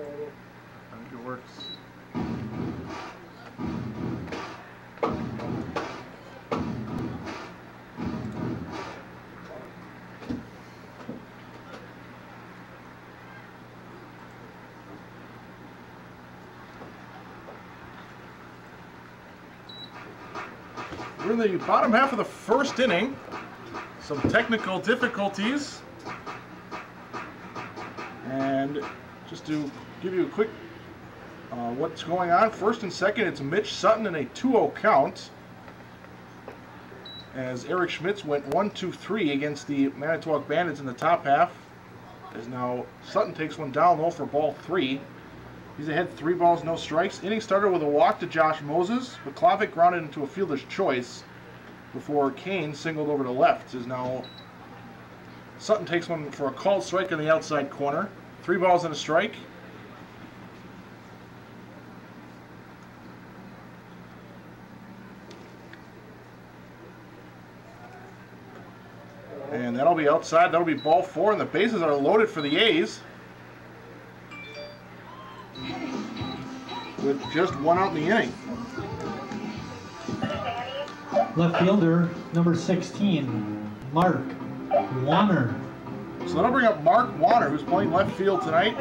I think it works. We're in the bottom half of the first inning. Some technical difficulties. And just to give you a quick what's going on, first and second, it's Mitch Sutton in a 2-0 count. As Eric Schmitz went 1-2-3 against the Manitowoc Bandits in the top half. As now Sutton takes one down low for ball 3. He's ahead 3 balls, no strikes. Inning started with a walk to Josh Moses, but Klavic grounded into a fielder's choice before Kane singled over to left. As now Sutton takes one for a called strike in the outside corner. 3 balls and a strike. And that'll be outside. That'll be ball 4, and the bases are loaded for the A's. With just 1 out in the inning. Left fielder, number 16, Mark Warner. So that'll bring up Mark Warner, who's playing left field tonight.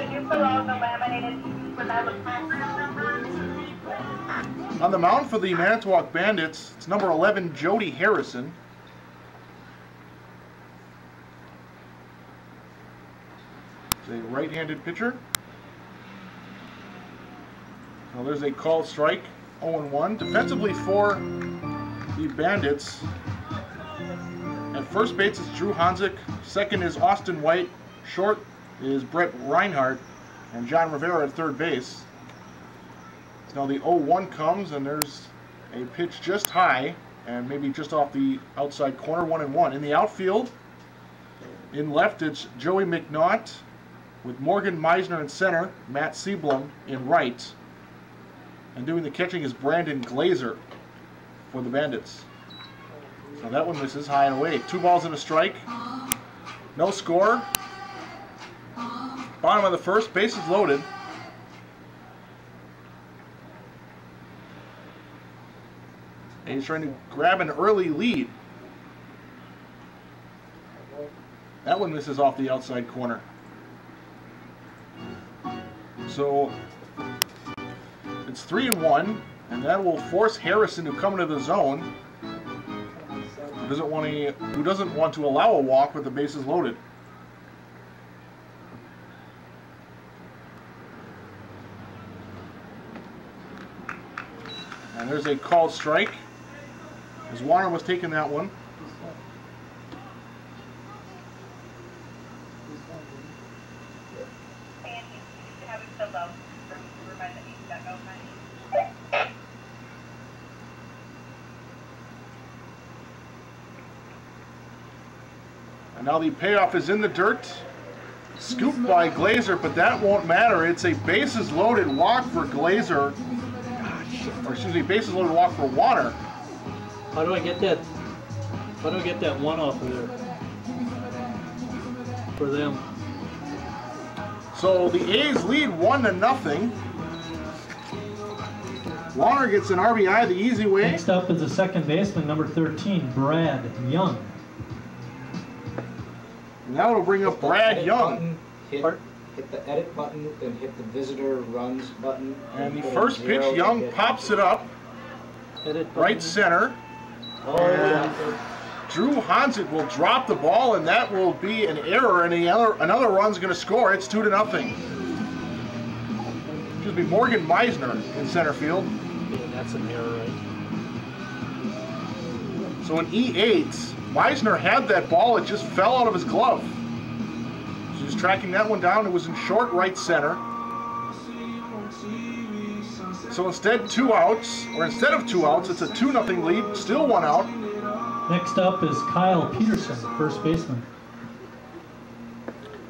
On the mound for the Manitowoc Bandits, it's number 11, Jody Harrison. He's a right-handed pitcher. Well, there's a called strike, 0-1. Defensively for the Bandits, at first base is Drew Hanzik, second is Austin White, short is Brett Reinhardt, and John Rivera at third base. So now the 0-1 comes, and there's a pitch just high, and maybe just off the outside corner, 1-1. In the outfield, in left, it's Joey McNaught, with Morgan Meisner in center, Matt Seablum in right. And doing the catching is Brandon Glazer for the Bandits. So that one misses high and away. 2 balls and a strike. No score. Bottom of the first, bases loaded. And he's trying to grab an early lead. That one misses off the outside corner. So it's 3-1, and that will force Harrison to come into the zone. Who doesn't want to allow a walk with the bases loaded. And there's a called strike, as Warner was taking that one. And now the payoff is in the dirt. Scooped by Glazer, but that won't matter. It's a bases loaded walk for Glazer. Or excuse me, bases loaded walk for Warner. How do I get that? How do I get that one off of there? For them. So the A's lead 1-0. Warner gets an RBI the easy way. Next up is the second baseman, number 13, Brad Young. Now it'll bring up Brad Young. Hit the edit button, then hit the visitor runs button. And the first pitch, Young pops it up. Right center. And Drew Hanzik will drop the ball, and that will be an error, and another run's going to score. It's 2-0. Excuse me, Morgan Meisner in center field. Yeah, that's an error, right? So in E8, Meisner had that ball, it just fell out of his glove. So he's tracking that one down. It was in short right center. So instead 2 outs, or instead of 2 outs, it's a 2-0 lead, still 1 out. Next up is Kyle Peterson, first baseman.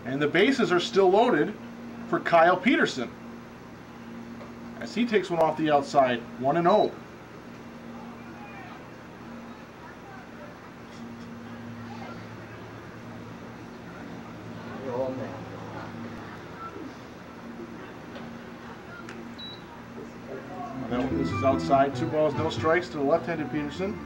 And the bases are still loaded for Kyle Peterson, as he takes one off the outside, 1-0. This is outside. 2 balls, no strikes to the left-handed Peterson.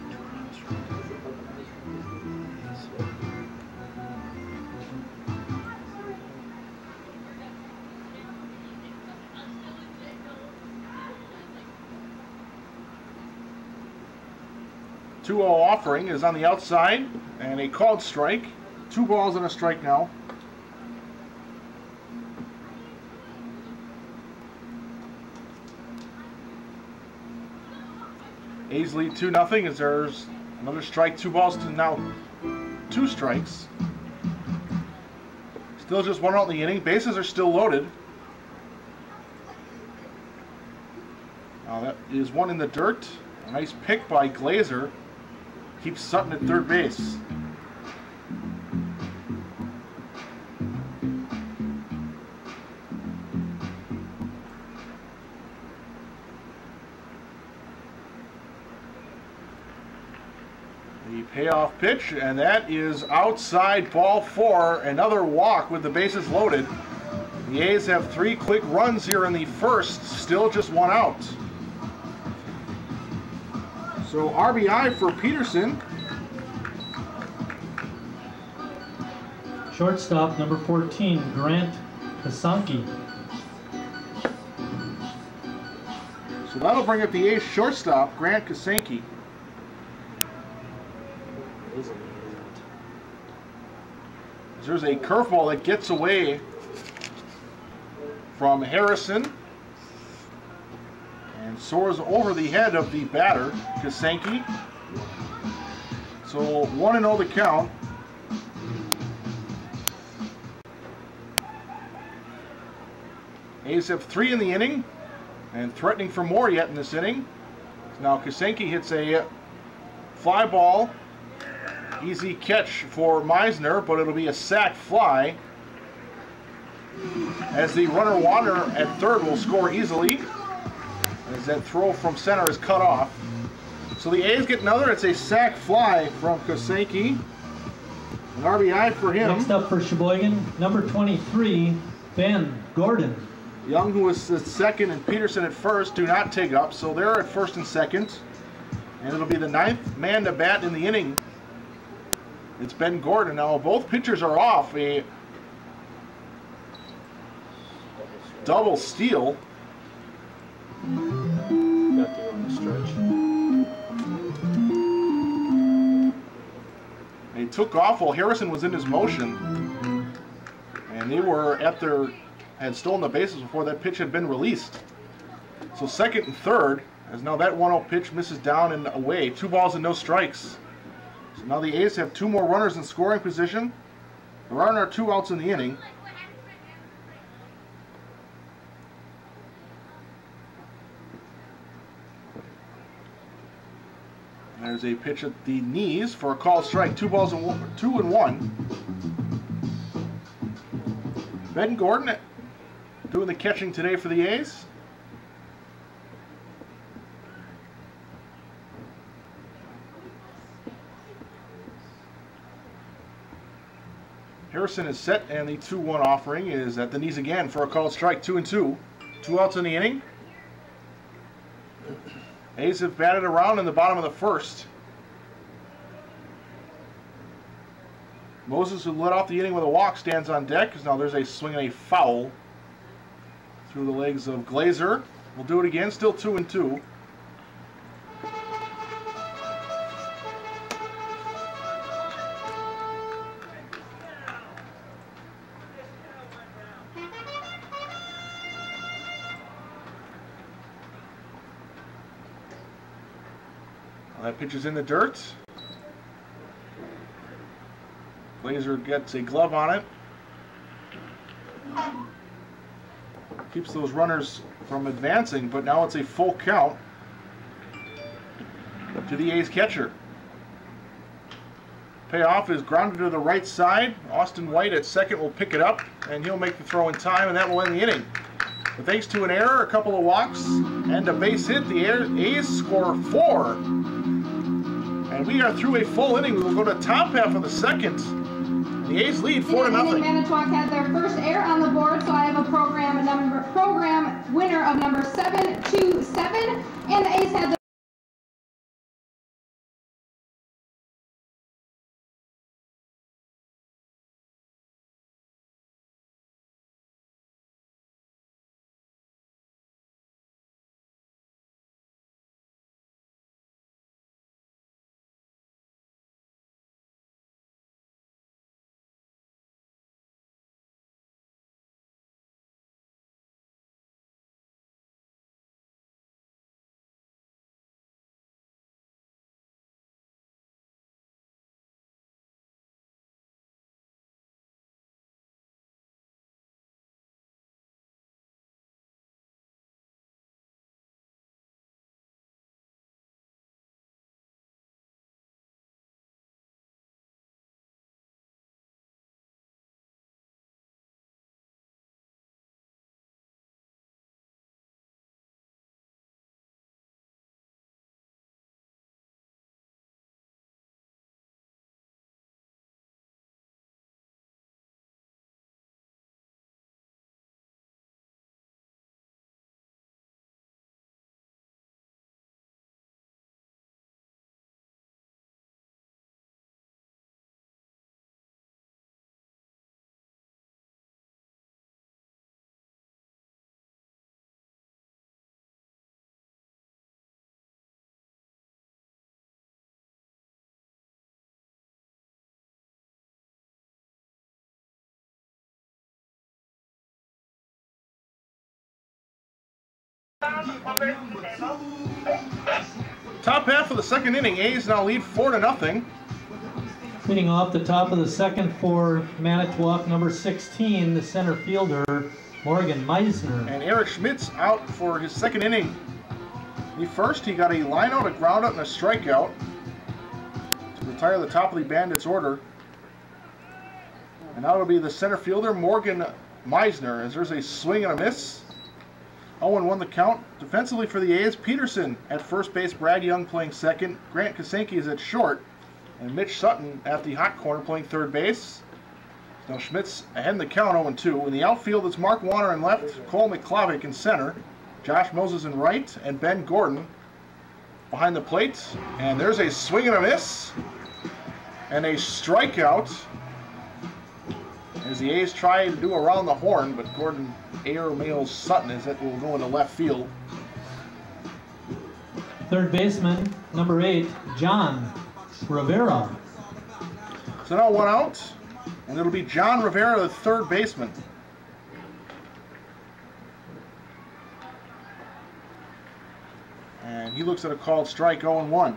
The 2-0 offering is on the outside, and a called strike. 2 balls and a strike now. A's lead 2-0 as there's another strike. 2 balls to now 2 strikes. Still just 1 out in the inning. Bases are still loaded. Now that is 1 in the dirt. A nice pick by Glazer. Keeps Sutton at third base. The payoff pitch, and that is outside, ball 4. Another walk with the bases loaded. The A's have 3 quick runs here in the first, still just 1 out. So RBI for Peterson. Shortstop number 14, Grant Kasanke. So that'll bring up the A's shortstop, Grant Kasanke. There's a curveball that gets away from Harrison and soars over the head of the batter, Kasanke. So 1-0 the count. A's have 3 in the inning and threatening for more yet in this inning. Now Kasanke hits a fly ball. Easy catch for Meisner, but it'll be a sac fly as the runner Wander at third will score easily as that throw from center is cut off. So the A's get another. It's a sac fly from Kasanke. An RBI for him. Next up for Sheboygan, number 23, Ben Gordon. Young, who was at second, and Peterson at first, do not take up. So they're at first and second. And it'll be the 9th man to bat in the inning. It's Ben Gordon. Now both pitchers are off a double steal. Got the on the stretch. They took off while Harrison was in his motion. And they were had stolen the bases before that pitch had been released. So second and third, as now that 1-0 pitch misses down and away. 2 balls and no strikes. So now the A's have 2 more runners in scoring position. There are 2 outs in the inning. There's a pitch at the knees for a called strike. 2 balls and 2 and 1. Ben Gordon doing the catching today for the A's. Harrison is set, and the 2-1 offering is at the knees again for a called strike. 2 and 2. 2 outs in the inning. A's have batted around in the bottom of the first. Moses, who led off the inning with a walk, stands on deck. Now there's a swing and a foul through the legs of Glazer. We'll do it again, still 2 and 2. That pitch is in the dirt. Glazer gets a glove on it. Keeps those runners from advancing, but now it's a full count to the A's catcher. Payoff is grounded to the right side. Austin White at second will pick it up, and he'll make the throw in time, and that will end the inning. But thanks to an error, a couple of walks, and a base hit, the A's score 4. And we are through a full inning. We will go to top half of the second. The A's lead 4-0. Manitowoc had their first error on the board, so I have a program winner of number 7-2. to 7, and the A's had the Top half of the second inning, A's now lead 4-0. Leading off the top of the second for Manitowoc, number 16, the center fielder, Morgan Meisner. And Eric Schmidt's out for his second inning. First, he got a line out, a ground out, and a strikeout to retire the top of the Bandits order. And now it'll be the center fielder, Morgan Meisner, as there's a swing and a miss. 0-1 the count. Defensively for the A's, Peterson at first base, Brad Young playing second, Grant Kasenke is at short, and Mitch Sutton at the hot corner playing third base. Now Schmidt's ahead in the count, 0-2. In the outfield, it's Mark Warner in left, Cole McClavick in center, Josh Moses in right, and Ben Gordon behind the plate. And there's a swing and a miss, and a strikeout as the A's try to do around the horn, but Gordon air-mails Sutton as it will go into left field. Third baseman, number 8, John Rivera. So now one out, and it'll be John Rivera, the third baseman. And he looks at a called strike, 0-1.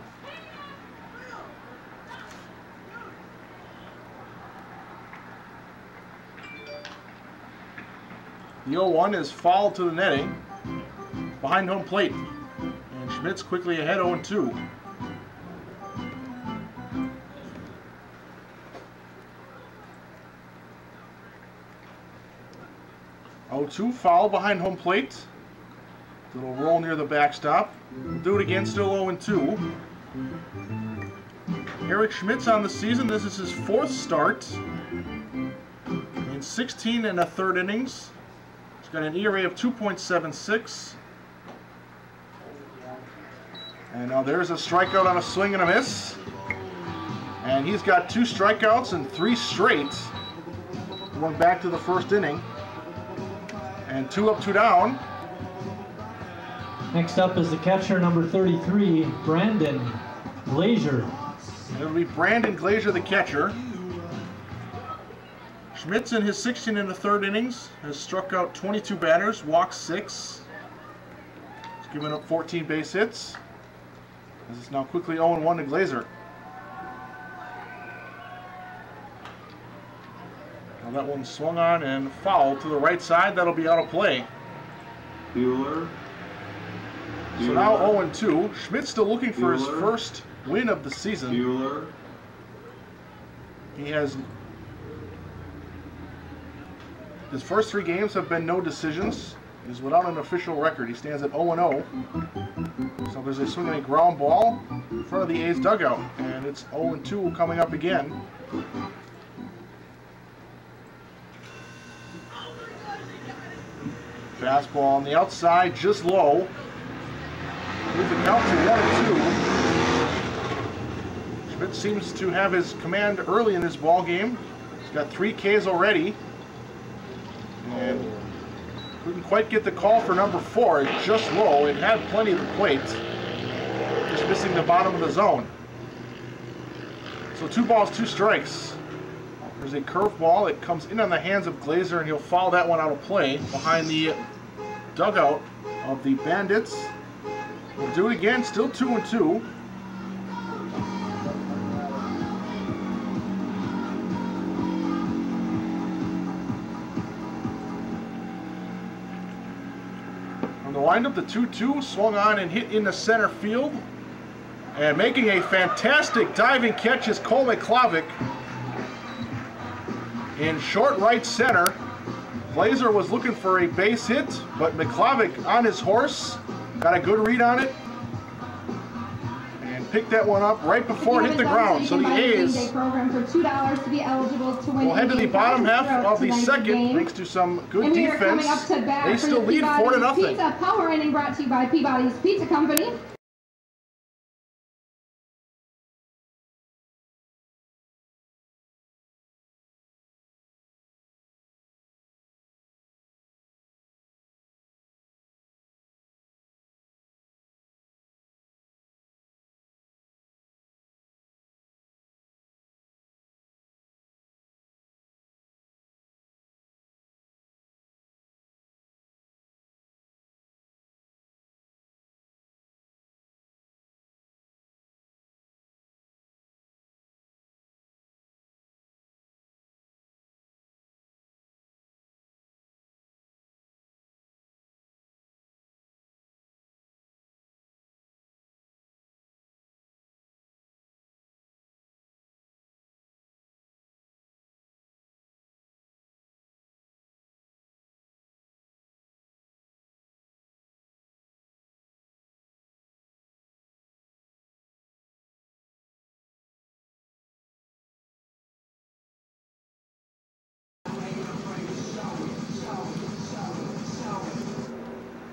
The 0-1 is fouled to the netting behind home plate. And Schmidt's quickly ahead, 0-2. Foul behind home plate. Little roll near the backstop. We'll do it again, still 0-2. Eric Schmidt's on the season. This is his fourth start in 16 1/3 innings. He's got an ERA of 2.76. And now there's a strikeout on a swing and a miss. And he's got 2 strikeouts and 3 straight. Going back to the first inning. And 2 up, 2 down. Next up is the catcher, number 33, Brandon Glazier. And it'll be Brandon Glazier, the catcher. Schmidt's in his 16 1/3 innings has struck out 22 batters, walked 6. He's given up 14 base hits. This is now quickly 0-1 to Glazier. Now that one swung on and fouled to the right side. That'll be out of play. Bueller. So now 0-2. Schmidt's still looking for his first win of the season. Bueller. He has his first 3 games have been no decisions. He's without an official record. He stands at 0-0. So there's a swinging a ground ball in front of the A's dugout, and it's 0-2 coming up again. Fastball on the outside, just low. Move the count to 1-2. Schmidt seems to have his command early in this ball game. He's got 3 Ks already. And couldn't quite get the call for number 4. It's just low. It had plenty of the plate. Just missing the bottom of the zone. So 2 balls, 2 strikes. There's a curveball. It comes in on the hands of Glazer, and he'll foul that one out of play behind the dugout of the Bandits. We'll do it again, still 2-2. On the windup, the 2-2 swung on and hit into center field. And making a fantastic diving catch is Cole McClavic in short right center. Glazer was looking for a base hit, but McClavic on his horse got a good read on it and picked that one up right before it hit the ground. So the A's will head to the bottom half of the second thanks to some good defense. They still lead 4-0. Pizza Power Inning brought to you by Peabody's Pizza Company.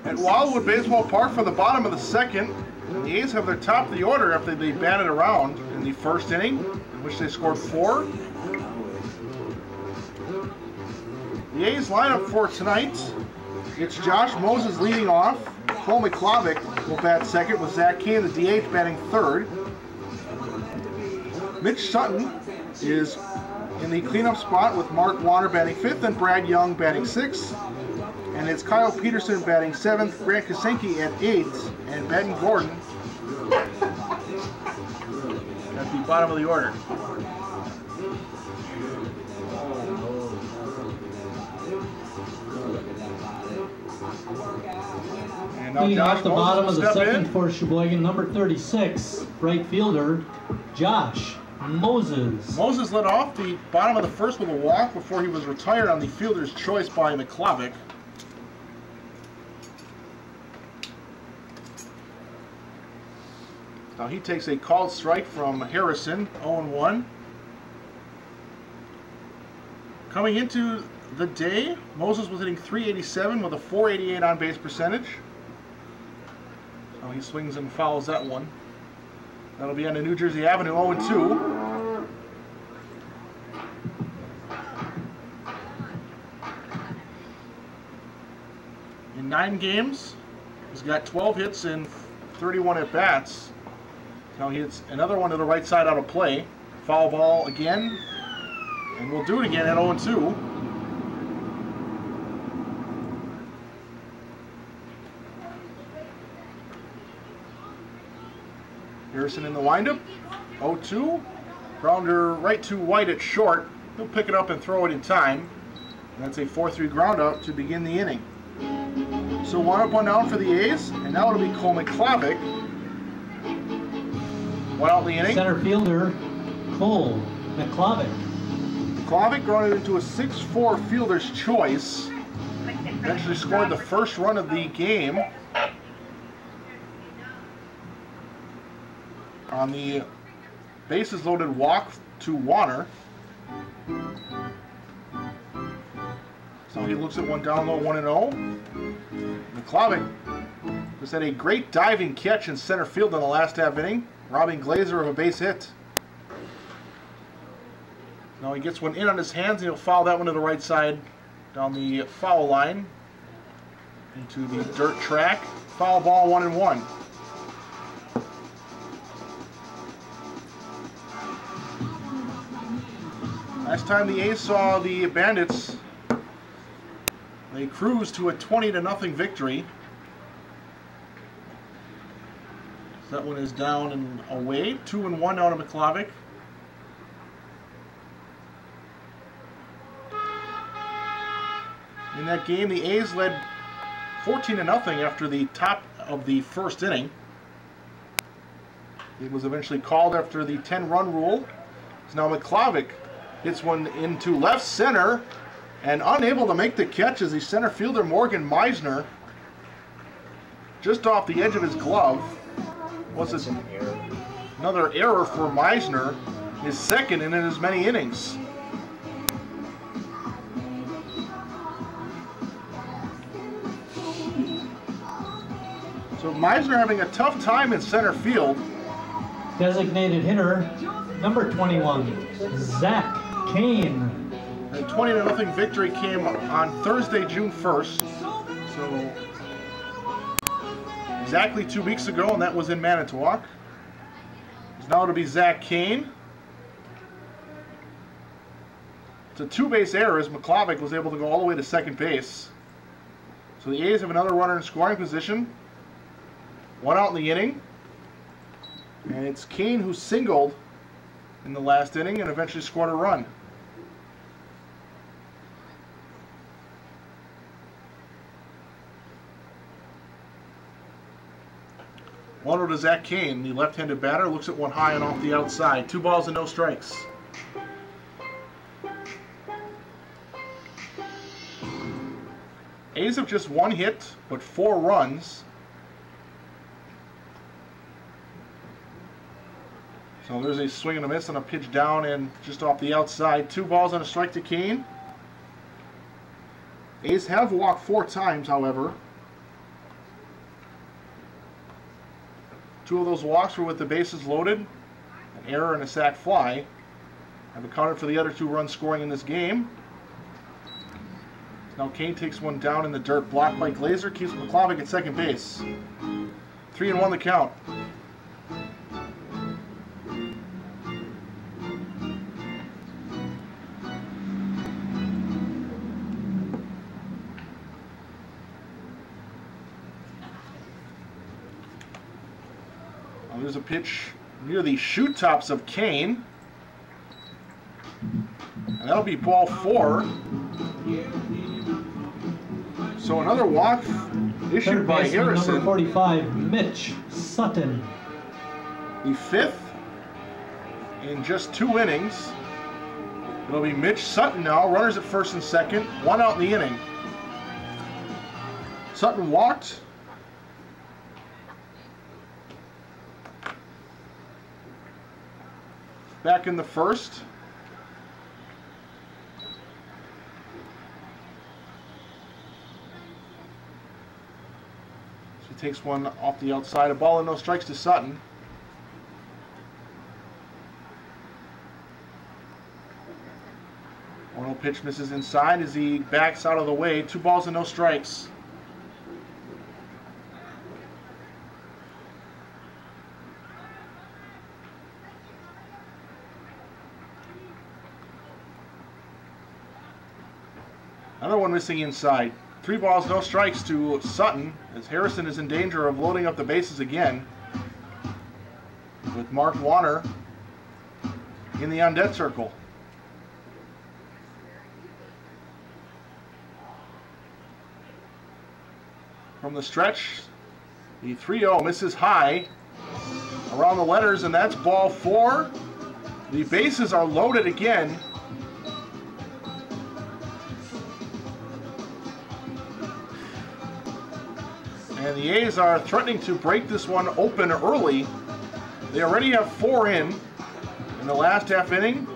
At Wildwood Baseball Park for the bottom of the second, the A's have their top of the order after they batted around in the first inning, in which they scored 4. The A's lineup for tonight, it's Josh Moses leading off. Cole McClavic will bat second with Zach Kane, the DH, batting third. Mitch Sutton is in the cleanup spot with Mark Warner batting fifth and Brad Young batting sixth. And it's Kyle Peterson batting 7th, Grant Kasenke at 8th, and Ben Gordon at the bottom of the order. And now Leading Josh off the Moses bottom will of the step second in. for Sheboygan, number 36, right fielder, Josh Moses. Moses led off the bottom of the first with a walk before he was retired on the fielder's choice by McClavic. Now he takes a called strike from Harrison, 0-1. Coming into the day, Moses was hitting .387 with a .488 on base percentage. So he swings and fouls that one. That'll be on the New Jersey Avenue, 0-2. In 9 games, he's got 12 hits and 31 at-bats. Now he hits another one to the right side out of play. Foul ball again. And we'll do it again at 0-2. Harrison in the windup. 0-2. Grounder right to White at short. He'll pick it up and throw it in time. And that's a 4-3 ground out to begin the inning. So 1 up, 1 down for the A's. And now it'll be Cole McClavic. 1 out in the inning. Center fielder, Cole McClavic. McClavic grounded into a 6-4 fielder's choice. Eventually scored the first run of the game on the bases loaded walk to Warner. So he looks at one down low, 1-0. McClavic Just had a great diving catch in center field in the last half inning, robbing Glazer of a base hit. Now he gets one in on his hands, and he'll foul that one to the right side down the foul line into the dirt track. Foul ball, 1-1. Last time the A's saw the Bandits, they cruised to a 20-0 victory. That one is down and away. 2-1 out of McClavic. In that game, the A's led 14-0 after the top of the first inning. It was eventually called after the 10-run rule. So now McClavic hits one into left center and unable to make the catch as the center fielder Morgan Meisner, just off the edge of his glove. Was it another error for Meisner, his second in as many innings. So Meisner having a tough time in center field. Designated hitter, number 21, Zach Kane. A 20-0 victory came on Thursday, June 1st. So exactly 2 weeks ago, and that was in Manitowoc. It's now to be Zach Kane. It's a two-base error as McClavic was able to go all the way to second base. So the A's have another runner in scoring position. One out in the inning. And it's Kane who singled in the last inning and eventually scored a run. One to Zach Kane, the left-handed batter, looks at one high and off the outside. 2 balls and no strikes. A's have just 1 hit, but 4 runs. So there's a swing and a miss on a pitch down and just off the outside. 2 balls and a strike to Kane. A's have walked 4 times, however. 2 of those walks were with the bases loaded, an error and a sac fly. Have accounted for the other 2 runs scoring in this game. Now Kane takes one down in the dirt, blocked by Glazer, keeps McClavic at second base. 3-1 the count. There's a pitch near the shoot tops of Kane. And that'll be ball 4. So another walk issued by Harrison. Number 45, Mitch Sutton. The 5th in just 2 innings. It'll be Mitch Sutton now. Runners at first and second. 1 out in the inning. Sutton walked. Back in the first. So he takes one off the outside. A ball and no strikes to Sutton. One pitch misses inside as he backs out of the way. 2 balls and no strikes. Another one missing inside. 3 balls, no strikes to Sutton as Harrison is in danger of loading up the bases again with Mark Warner in the on-deck circle. From the stretch, the 3-0 misses high around the letters, and that's ball 4. The bases are loaded again. And the A's are threatening to break this one open early. They already have 4 in the last half inning.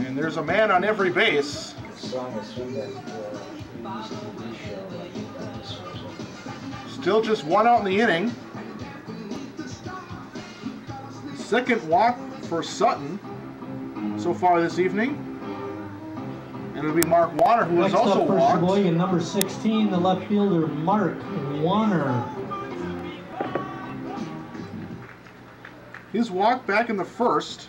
And there's a man on every base. Still just one out in the inning. Second walk for Sutton so far this evening. And it'll be Mark Warner, who has also walked. Next up for walked. Sheboygan, number 16, the left fielder, Mark Warner. His walk back in the first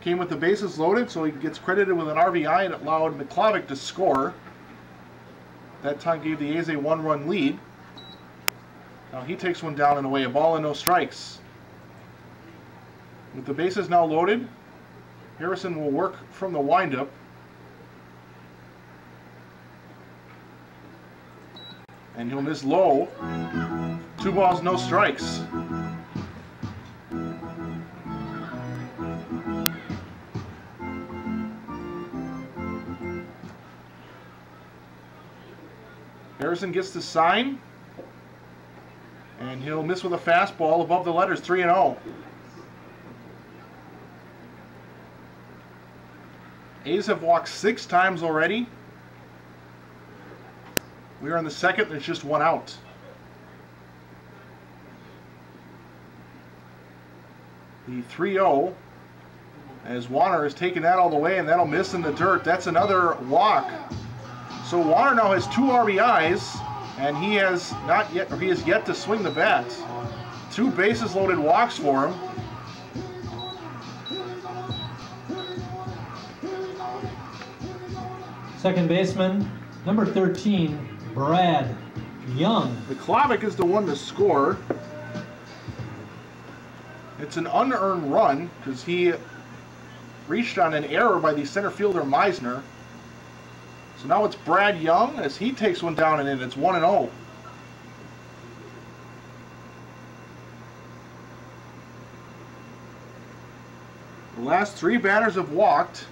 came with the bases loaded, so he gets credited with an RBI and it allowed McClavick to score. That time gave the A's a one-run lead. Now he takes one down and away, a ball and no strikes. With the bases now loaded, Harrison will work from the windup. And he'll miss low. 2 balls, no strikes. Harrison gets the sign, and he'll miss with a fastball above the letters, 3-0. A's have walked 6 times already. We are in the second, there's just 1 out. The 3-0, as Warner has taken that all the way, and that'll miss in the dirt. That's another walk. So Warner now has 2 RBIs, and he has yet to swing the bat. 2 bases loaded walks for him. Second baseman, number 13, Brad Young. McClavick is the one to score. It's an unearned run because he reached on an error by the center fielder Meisner. So now it's Brad Young as he takes one down and in. It's 1-0. The last 3 batters have walked.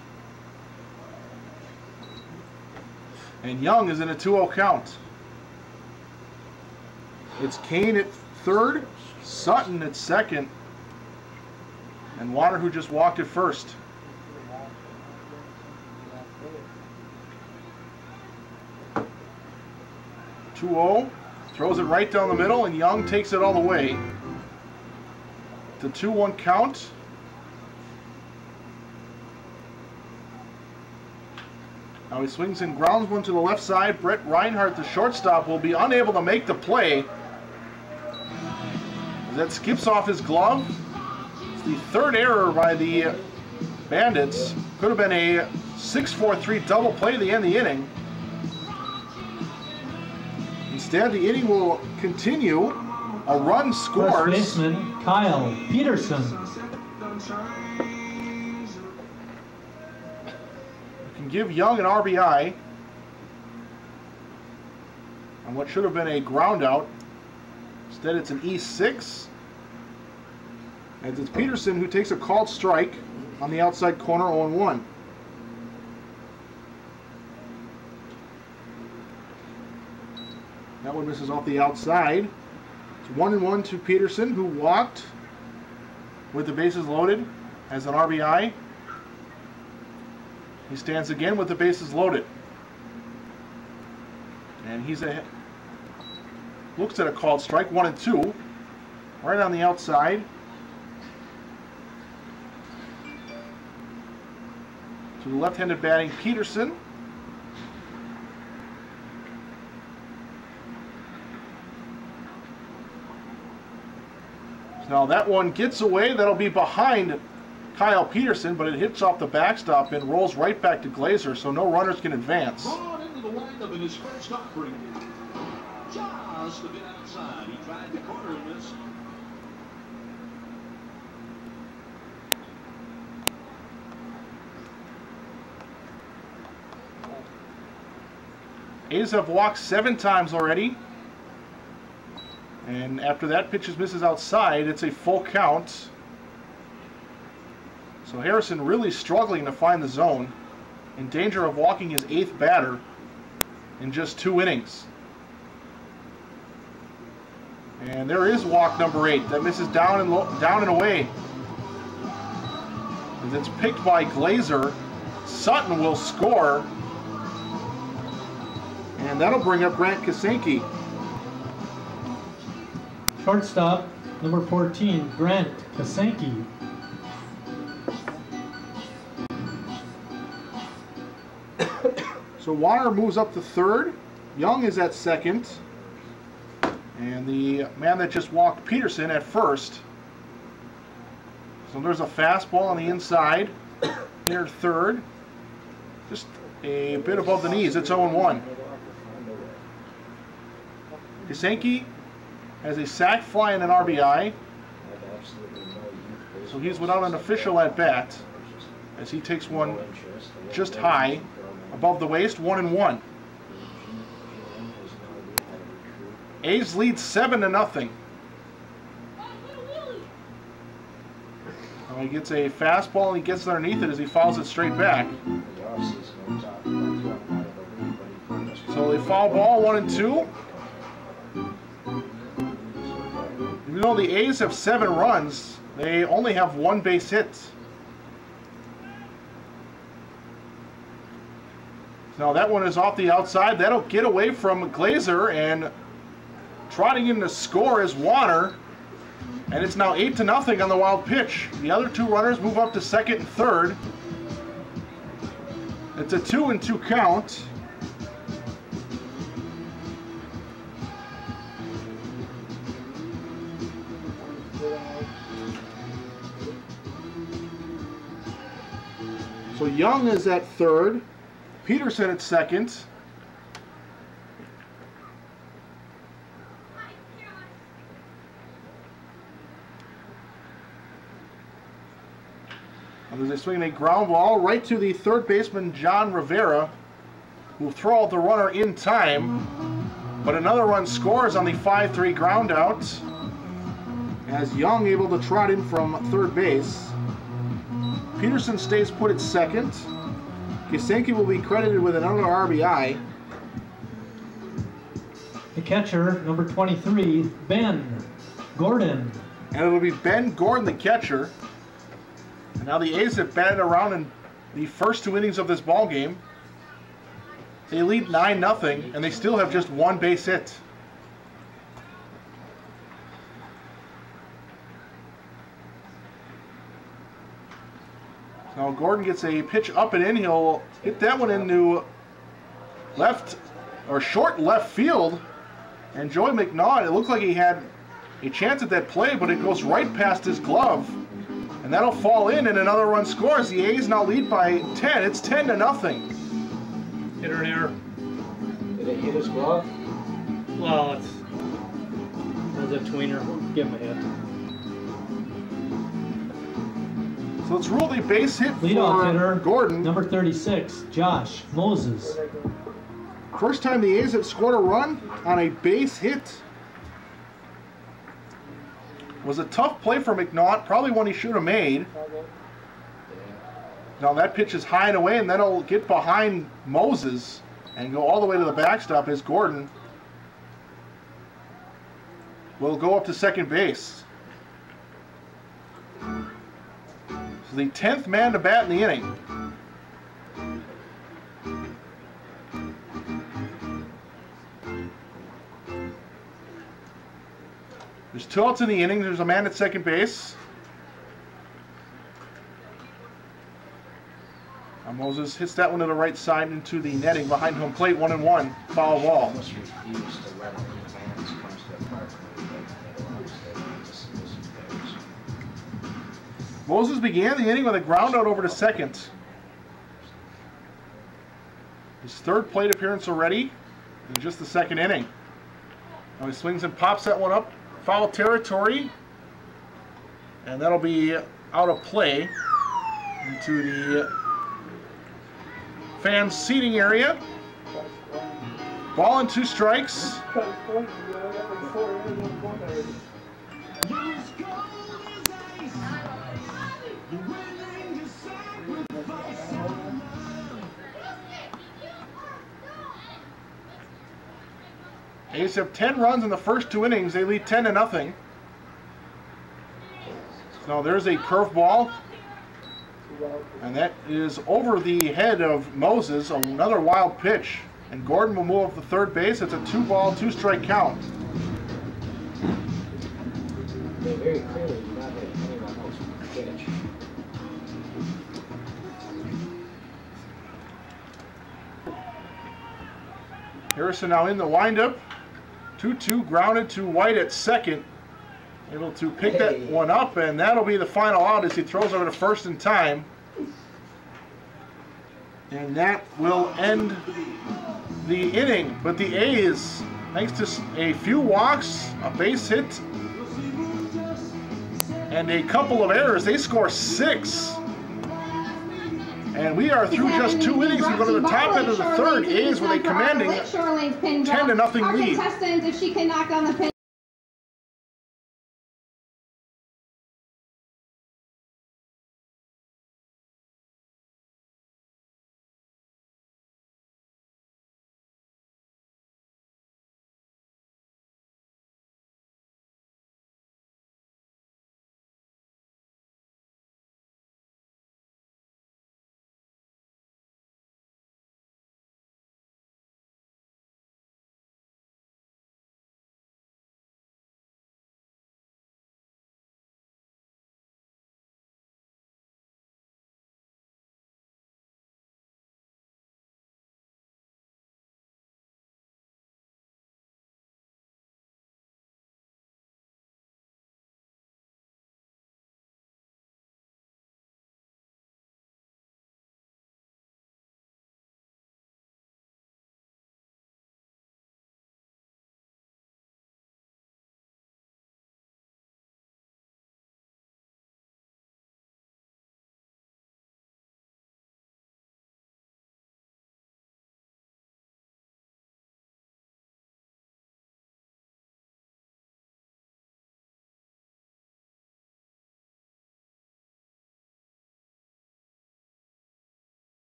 And Young is in a 2-0 count. It's Kane at third, Sutton at second, and Warner, who just walked at first. Throws it right down the middle, and Young takes it all the way. The 2-1 count. Now he swings and grounds one to the left side. Brett Reinhardt, the shortstop, will be unable to make the play. That skips off his glove. It's the 3rd error by the Bandits. Could have been a 6-4-3 double play to the end of the inning. Instead, the inning will continue. A run scores. First baseman, Kyle Peterson. Can give Young an RBI on what should have been a ground out. Instead, it's an E6. And it's Peterson who takes a called strike on the outside corner, 0-1. That one misses off the outside. It's 1-1 to Peterson, who walked with the bases loaded as an RBI. He stands again with the bases loaded. And he's ahead. Looks at a called strike, 1-2. Right on the outside. To the left-handed batting Peterson. So now that one gets away. That'll be behind Kyle Peterson, but it hits off the backstop and rolls right back to Glazer, so no runners can advance. Brought into the windup in his first offering. Just a bit outside. He tried the corner and missed. A's have walked 7 times already. And after that pitch misses outside, it's a full count. So Harrison really struggling to find the zone. In danger of walking his 8th batter in just 2 innings. And there is walk number 8. That misses down and away. As it's picked by Glazer. Sutton will score. And that'll bring up Grant Kasinke. Shortstop, number 14, Grant Kasinke. So Warner moves up to third. Young is at second. And the man that just walked, Peterson, at first. So there's a fastball on the inside. Near third. Just a bit above the knees. It's 0-1. Kasinke has a sac fly and an RBI. So he's without an official at bat as he takes one just high above the waist, 1-1. A's lead 7-0. He gets a fastball and he gets underneath it as he fouls it straight back. So they foul ball, 1-2. Even though the A's have 7 runs, they only have 1 base hit. Now that one is off the outside. That'll get away from Glazer, and trotting in to score is Warner. And it's now 8-0 on the wild pitch. The other 2 runners move up to second and third. It's a 2-2 count. So Young is at third, Peterson at second. And there's a swinging a ground ball right to the third baseman, John Rivera, who will throw out the runner in time. But another run scores on the 5-3 ground out, as Young able to trot in from third base. Peterson stays put at second. Kasinke will be credited with another RBI. The catcher, number 23, Ben Gordon. And it'll be Ben Gordon, the catcher. And now the A's have batted around in the first 2 innings of this ball game. They lead 9-0, and they still have just 1 base hit. Now Gordon gets a pitch up and in. He'll hit that one into left or short left field. And Joey McNaught, it looked like he had a chance at that play, but it goes right past his glove. And that'll fall in, and another run scores. The A's now lead by 10. It's 10-0. Hit or an error. Did it hit his glove? Well, it's a tweener. Give him a hit. So let's rule the base hit Leadoff for hitter, Gordon. number 36, Josh Moses. First time the A's have scored a run on a base hit. Was a tough play for McNaught, probably one he should have made. Now that pitch is high and away, and that'll get behind Moses and go all the way to the backstop as Gordon will go up to second base. So the 10th man to bat in the inning. There's 2 outs in the inning. There's a man at second base. Now Moses hits that one to the right side into the netting behind home plate. 1-1. Foul ball. Moses began the inning with a ground out over to second. His 3rd plate appearance already in just the 2nd inning. Now he swings and pops that one up. Foul territory. And that'll be out of play into the fans' seating area. Ball and 2 strikes. A's have 10 runs in the first 2 innings. They lead 10-0. So there's a curveball. And that is over the head of Moses, another wild pitch. And Gordon will move up to third base. It's a 2-ball, 2-strike count. They very clearly do not hit anyone else with the pitch. Harrison now in the windup. 2-2 grounded to White at second. Able to pick that one up, and that'll be the final out as he throws over to first in time. And that will end the inning. But the A's, thanks to a few walks, a base hit, and a couple of errors, they score 6. And we are through just 2 innings. We go to the top end of the third. A's with a commanding 10-0 lead. Contestant, if she can knock down the pin.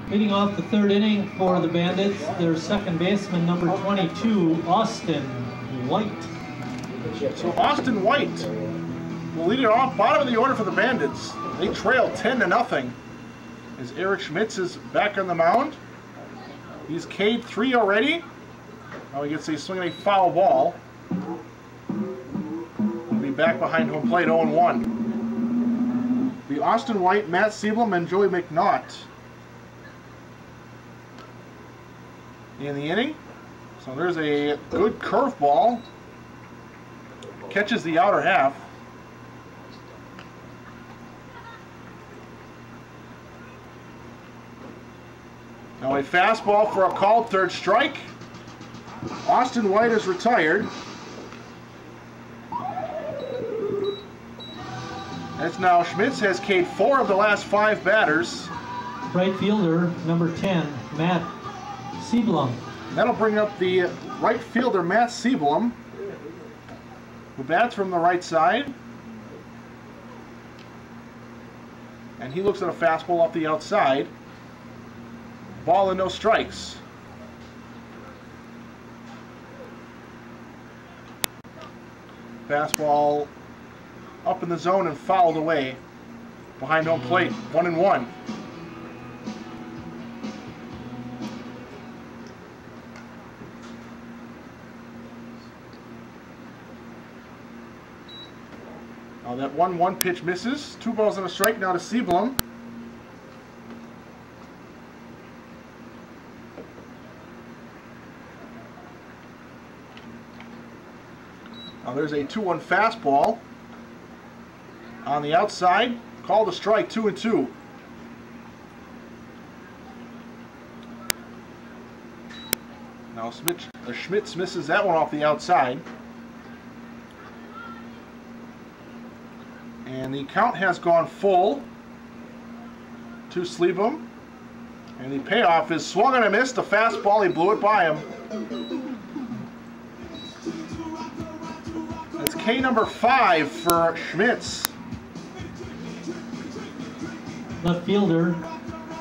Leading off the third inning for the Bandits, their second baseman, number 22, Austin White. So Austin White will lead it off, bottom of the order for the Bandits. They trail 10-0 as Eric Schmitz is back on the mound. He's K'd 3 already. Now he gets a swing and a foul ball. He'll be back behind home plate 0-1. The Austin White, Matt Sieblum, and Joey McNaught in the inning. So there's a good curveball. Catches the outer half. Now a fastball for a called third strike. Austin White is retired. That's now Schmitz has K'd 4 of the last 5 batters. Right fielder, number 10, Matt Sieblum. That'll bring up the right fielder, Matt Sieblum, who bats from the right side. And he looks at a fastball off the outside. Ball and no strikes. Fastball up in the zone and fouled away behind home plate, 1-1. Now that 1-1 pitch misses. 2 balls and a strike now to Sieblum. Now there's a 2-1 fastball on the outside. Called a strike, 2-2. Now Schmitz misses that one off the outside. And the count has gone full to Sieblum. And the payoff is swung and a missed. A fastball, he blew it by him. That's K number 5 for Schmitz. Left fielder,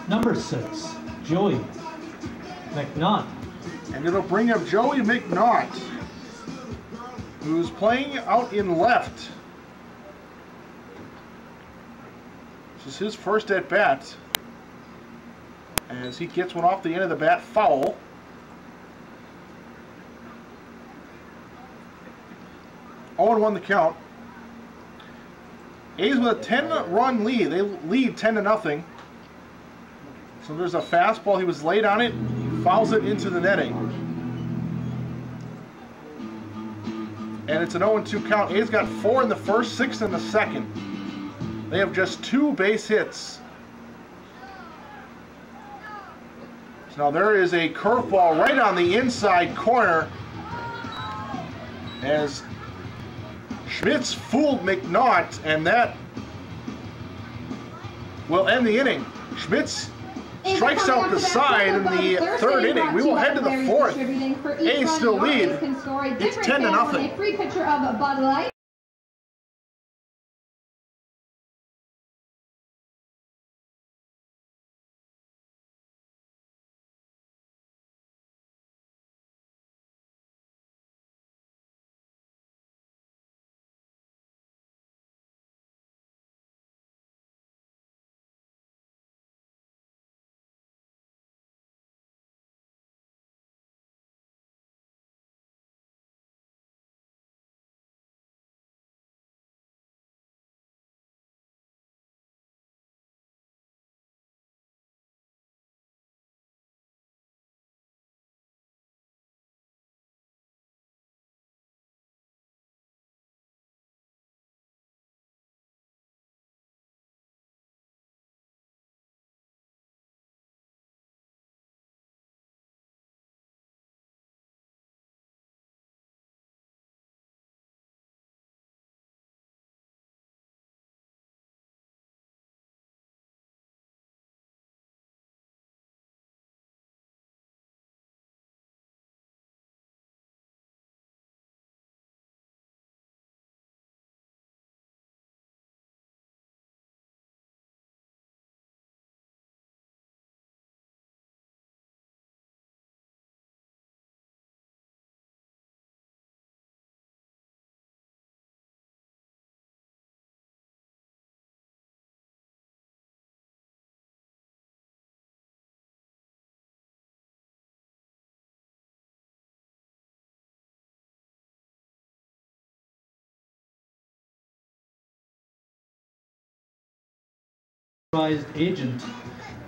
number 6, Joey McNaught. And it'll bring up Joey McNaught, who's playing out in left. This is his first at bat, as he gets one off the end of the bat foul. Owen won the count. A's with a 10-run lead. They lead 10-0. So there's a fastball. He was late on it. He fouls it into the netting. And it's an 0-2 count. A's got 4 in the first, 6 in the second. They have just 2 base hits. So now there is a curveball right on the inside corner, as Schmitz fooled McNaught, and that will end the inning. Schmitz strikes out the side in the 3rd inning. We will head to the 4th. A's still lead. It's 10-0. A free pitcher of Bud Light. Agent.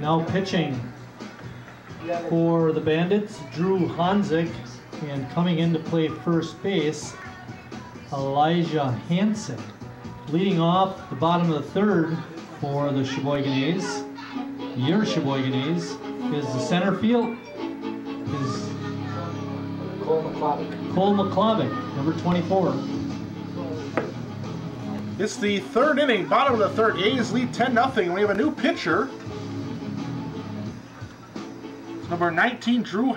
Now pitching for the Bandits, Drew Hanzik, and coming in to play first base, Elijah Hansen. Leading off the bottom of the 3rd for the Sheboygan A's, your Sheboygan A's, is the center field, is Cole McClavic, number 24. It's the 3rd inning, bottom of the 3rd. A's lead 10-0. We have a new pitcher. It's number 19, Drew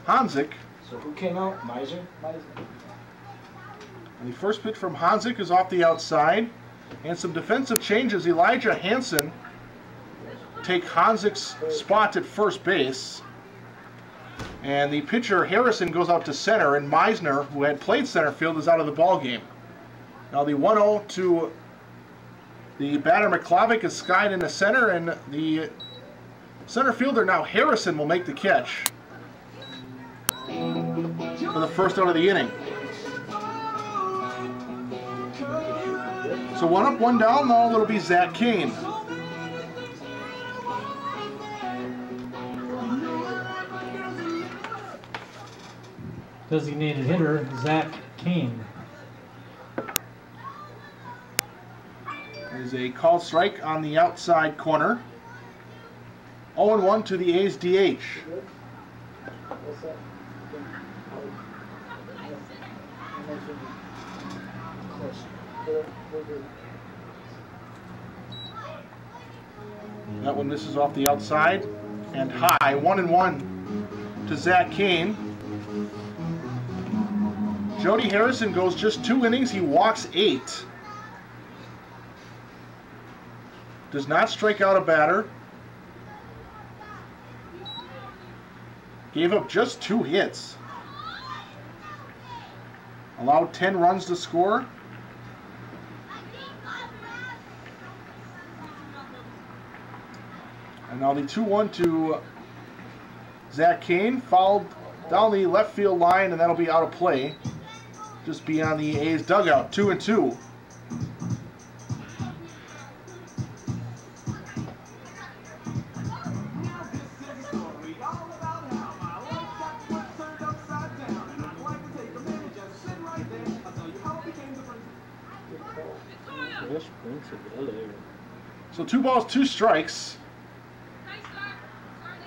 Hanzik. So who came out? Miser? And the first pitch from Hanzik is off the outside. And some defensive changes. Elijah Hansen take Hanzik's spot at first base. And the pitcher Harrison goes out to center, and Meisner, who had played center field, is out of the ball game. Now the 1-0 to the batter McClavic is skied in the center, and the center fielder now Harrison will make the catch for the first out of the inning. So 1 up, 1 down. Now it'll be Zach Kane. Designated hitter, Zach Kane. There's a called strike on the outside corner. 0-1 to the A's DH. That one misses off the outside and high. 1-1 to Zach Kane. Jody Harrison goes just 2 innings. He walks 8. Does not strike out a batter. Gave up just 2 hits. Allowed 10 runs to score. And now the 2-1 to Zach Kane, fouled down the left field line, and that'll be out of play. Just beyond the A's dugout, 2-2. So 2 balls, 2 strikes.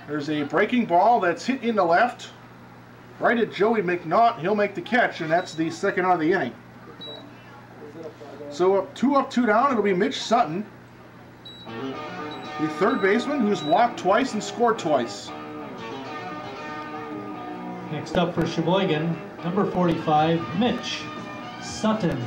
There's a breaking ball that's hit in the left. Right at Joey McNaught. He'll make the catch, and that's the second out of the inning. So up, 2 down. It'll be Mitch Sutton, the third baseman, who's walked twice and scored twice. Next up for Sheboygan, number 45, Mitch Sutton.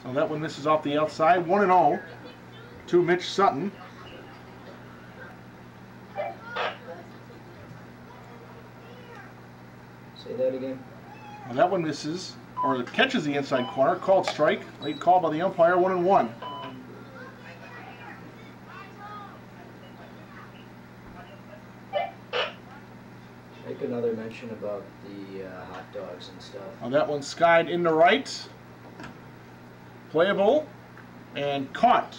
So that one misses off the outside. 1-0 to Mitch Sutton. Say that again. Well, that one misses, or catches the inside corner. Called strike. Late call by the umpire. 1-1. Make another mention about the hot dogs and stuff. Well, that one skied in the right. Playable and caught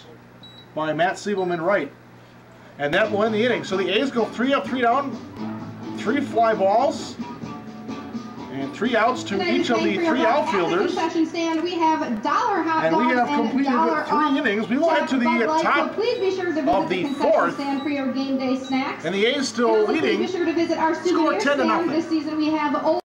by Matt Siebelman right. And that will end the inning. So the A's go 3 up, 3 down, 3 fly balls, and 3 outs to each of the 3 outfielders. Stand, we have dollar hot and we have dogs completed and 3 innings. We will head to the top so please be sure to visit of the 4th. Stand for your game day snacks. And the A's still leading. Please be sure to visit our souvenir Score 10-0. stand. This season we have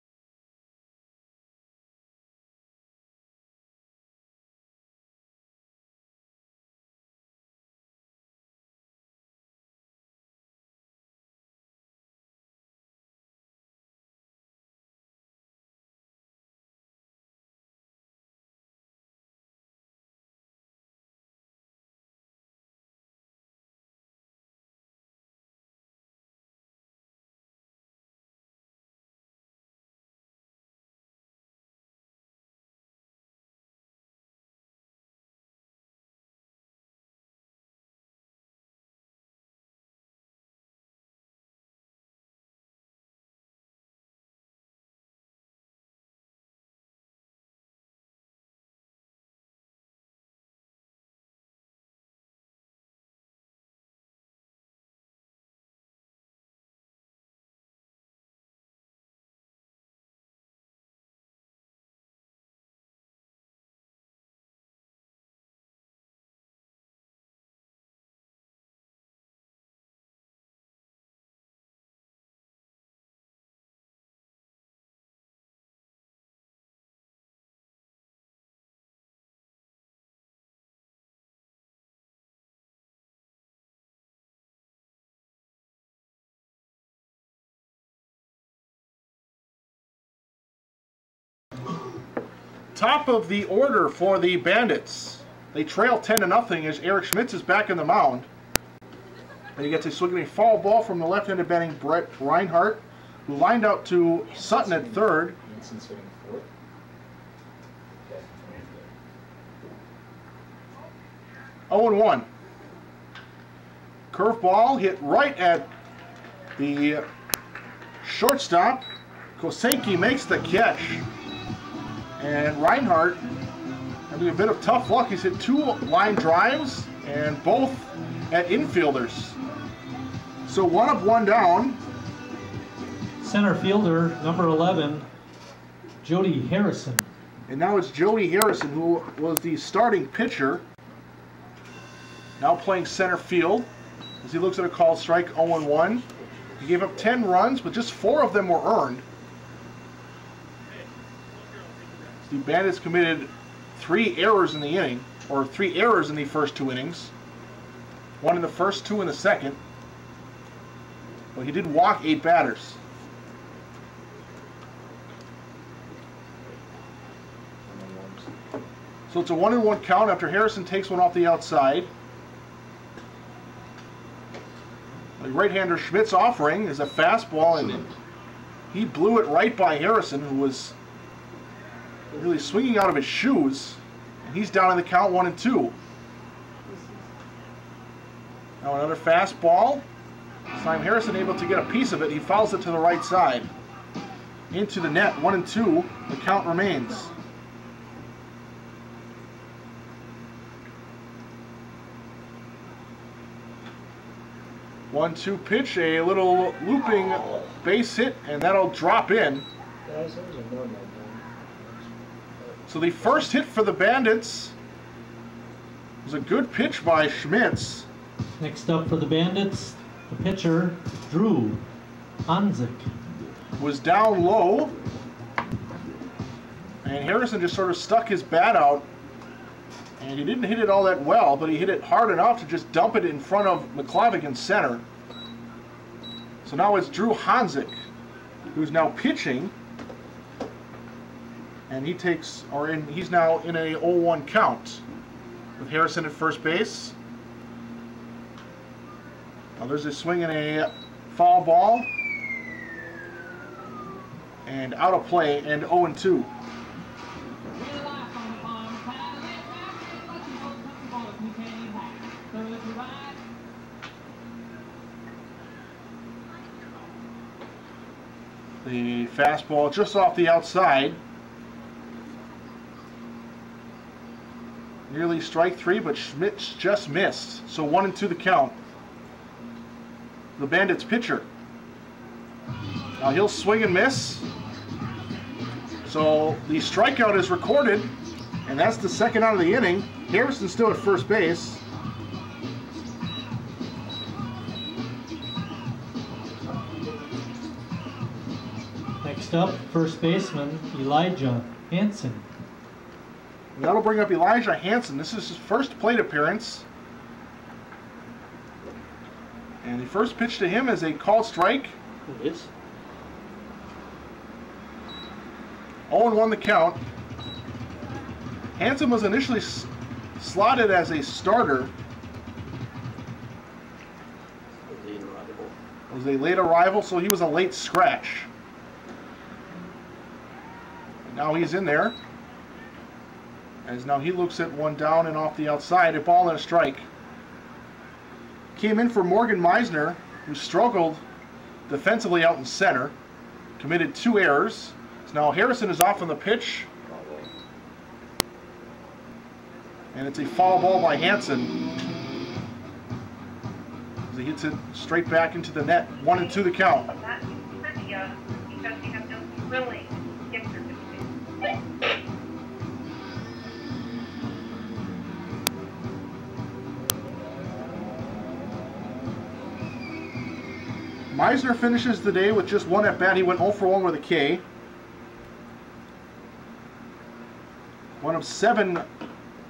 top of the order for the Bandits. They trail 10-0 as Eric Schmitz is back in the mound. And he gets a swing of a foul ball from the left-handed batting Brett Reinhardt, who lined out to Sutton at third. Vincent's hitting fourth. Okay. 0-1. Curveball hit right at the shortstop. Kosenki makes the catch. And Reinhardt having a bit of tough luck. He's hit 2 line drives and both at infielders. So 1 up, 1 down. Center fielder, number 11, Jody Harrison. And now it's Jody Harrison, who was the starting pitcher, now playing center field as he looks at a called strike. 0-1. He gave up 10 runs, but just 4 of them were earned. The Bandits committed 3 errors in the inning, or 3 errors in the first 2 innings. 1 in the first, 2 in the second. But he did walk 8 batters. So it's a 1-1 count after Harrison takes one off the outside. The right-hander Schmidt's offering is a fastball, and he blew it right by Harrison, who was really swinging out of his shoes. And he's down in the count 1-2. Now another fastball. This time Harrison able to get a piece of it. He fouls it to the right side. Into the net, 1-2. The count remains. One-two pitch, a little looping base hit, and that'll drop in. So the first hit for the Bandits was a good pitch by Schmitz. Next up for the Bandits, the pitcher, Drew Hanzik. Was down low, and Harrison just sort of stuck his bat out, and he didn't hit it all that well, but he hit it hard enough to just dump it in front of McClavic in center. So now it's Drew Hanzik, who's now pitching, and he's now in a 0-1 count with Harrison at first base. Now there's a swing and a foul ball, and out of play, and 0-2. The fastball just off the outside. Nearly strike three, but Schmitz just missed. So 1-2 the count. The Bandits pitcher. Now he'll swing and miss. So the strikeout is recorded, and that's the second out of the inning. Harrison's still at first base. Next up, first baseman, Elijah Hansen. And that'll bring up Elijah Hansen. This is his first plate appearance. And the first pitch to him is a called strike. It is. 0-1 the count. Hansen was initially slotted as a starter. Was a late arrival, so he was a late scratch. And now he's in there. As now he looks at one down and off the outside, a ball and a strike. Came in for Morgan Meisner, who struggled defensively out in center. Committed 2 errors. So now Harrison is off on the pitch. And it's a foul ball by Hansen. As he hits it straight back into the net. 1-2 the count. That trivia because we have no thrilling gift certificate. Meisner finishes the day with just 1 at bat. He went 0 for 1 with a K. One of 7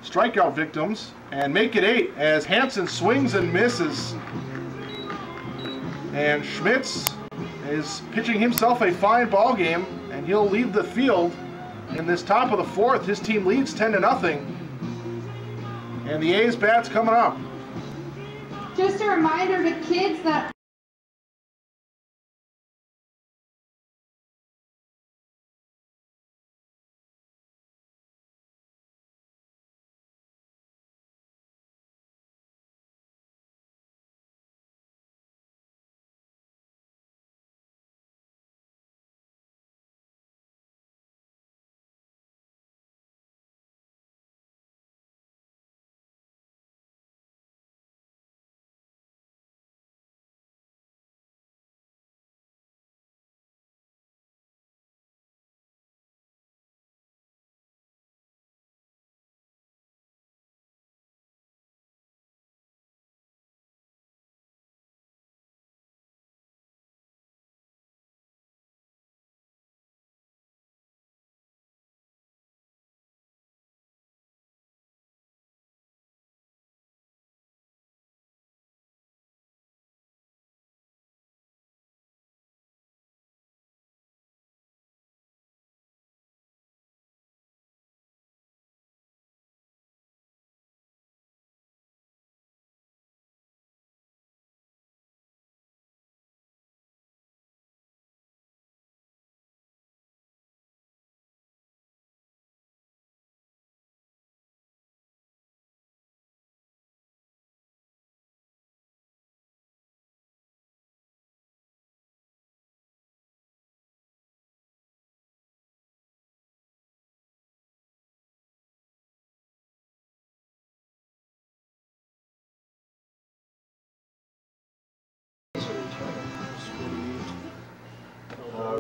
strikeout victims, and make it 8 as Hansen swings and misses. And Schmitz is pitching himself a fine ball game, and he'll lead the field in this top of the 4th. His team leads 10-0, and the A's bat's coming up. Just a reminder to kids that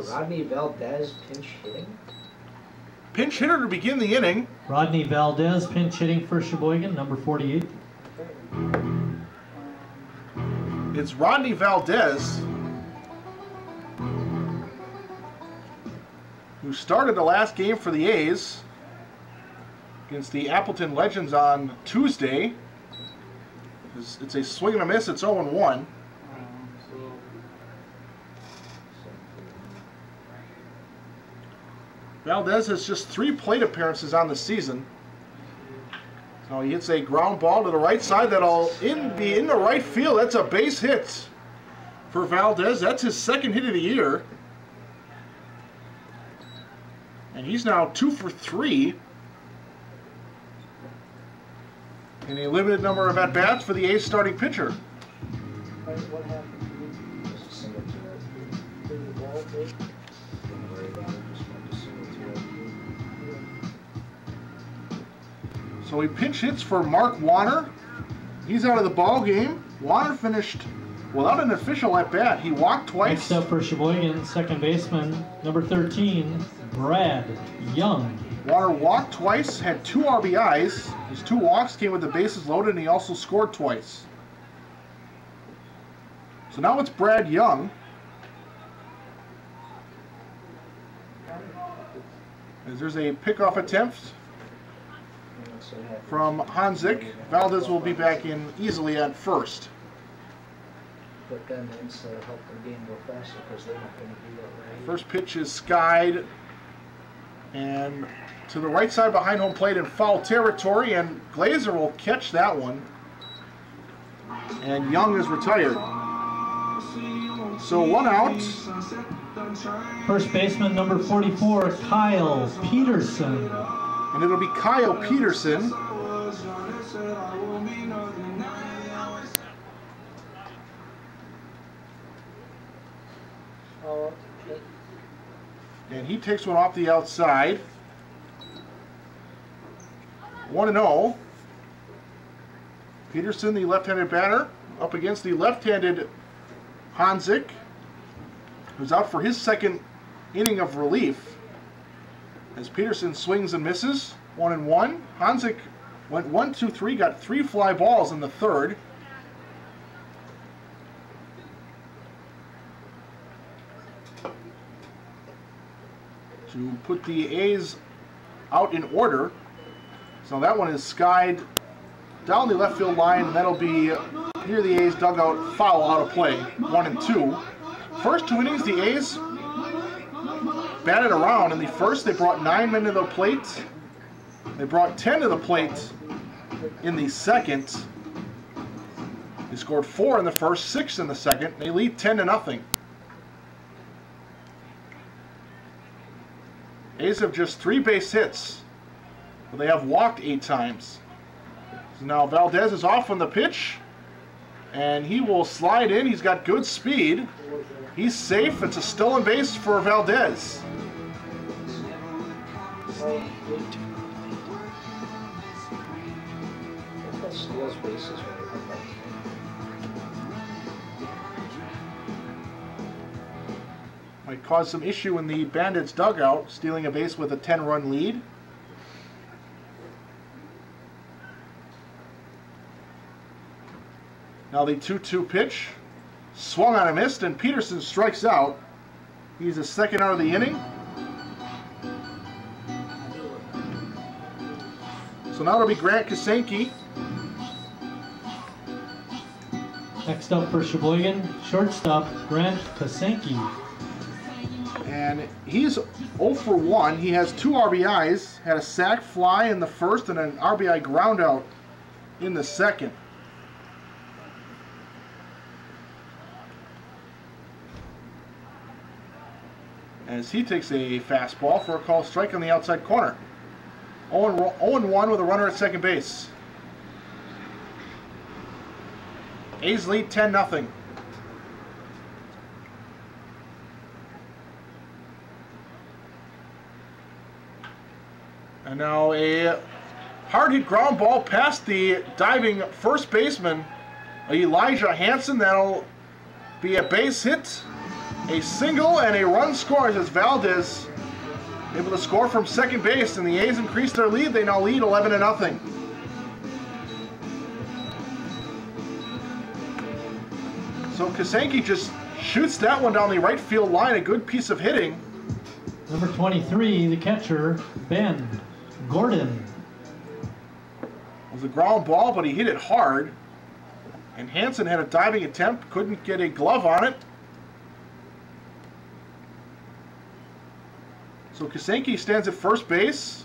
was. Rodney Valdez pinch hitting. Pinch hitter to begin the inning. Rodney Valdez pinch hitting for Sheboygan, number 48. It's Rodney Valdez, who started the last game for the A's against the Appleton Legends on Tuesday. It's a swing and a miss. It's 0-1. Valdez has just 3 plate appearances on the season. So he hits a ground ball to the right side that'll be in the right field. That's a base hit for Valdez. That's his second hit of the year. And he's now 2 for 3 in a limited number of at-bats for the A's starting pitcher. What happened? Just a single to the ball, Dave? Don't worry about it. Just went to single to. So he pinch hits for Mark Warner. He's out of the ball game. Warner finished without an official at-bat. He walked twice. Next up for Sheboygan, second baseman, number 13, Brad Young. Warner walked twice, had 2 RBIs. His 2 walks came with the bases loaded, and he also scored twice. So now it's Brad Young. As there's a pickoff attempt from Hanzik. Valdez will be back in easily at first. But then it's help the game go faster because they're not going to do that right. First pitch is skied and to the right side behind home plate in foul territory, and Glazer will catch that one. And Young is retired. So 1 out. First baseman, number 44, Kyle Peterson. And it'll be Kyle Peterson. And he takes one off the outside. 1-0. Peterson, the left-handed batter, up against the left-handed Hanzik, who's out for his second inning of relief. As Peterson swings and misses, 1-1. Hanzik went 1-2-3, got 3 fly balls in the third. To put the A's out in order. So that one is skied down the left field line, and that'll be near the A's dugout, foul out of play, 1-2. First 2 innings, the A's batted around. In the first, they brought 9 men to the plate. They brought 10 to the plate in the second. They scored 4 in the first, 6 in the second. They lead 10-0. A's have just 3 base hits, but they have walked 8 times. So now Valdez is off on the pitch, and he will slide in. He's got good speed. He's safe. It's a stolen base for Valdez. Steals bases when they come back. Might cause some issue in the Bandits dugout, stealing a base with a 10-run lead. Now the 2-2 pitch, swung on and missed, and Peterson strikes out. He's the second out of the inning. So now it'll be Grant Kasenke. Next up for Sheboygan, shortstop Grant Kasenke. And he's 0 for 1. He has 2 RBIs, had a sac fly in the first and an RBI groundout in the second. As he takes a fastball for a called strike on the outside corner. 0-1 with a runner at second base. A's lead 10-0. And now a hard hit ground ball past the diving first baseman, Elijah Hansen. That'll be a base hit. a single and a run scores as Valdez able to score from second base, and the A's increase their lead. They now lead 11-0. So Kasanke just shoots that one down the right field line. A good piece of hitting. Number 23, the catcher, Ben Gordon. It was a ground ball, but he hit it hard. And Hansen had a diving attempt, couldn't get a glove on it. So Kasanke stands at first base.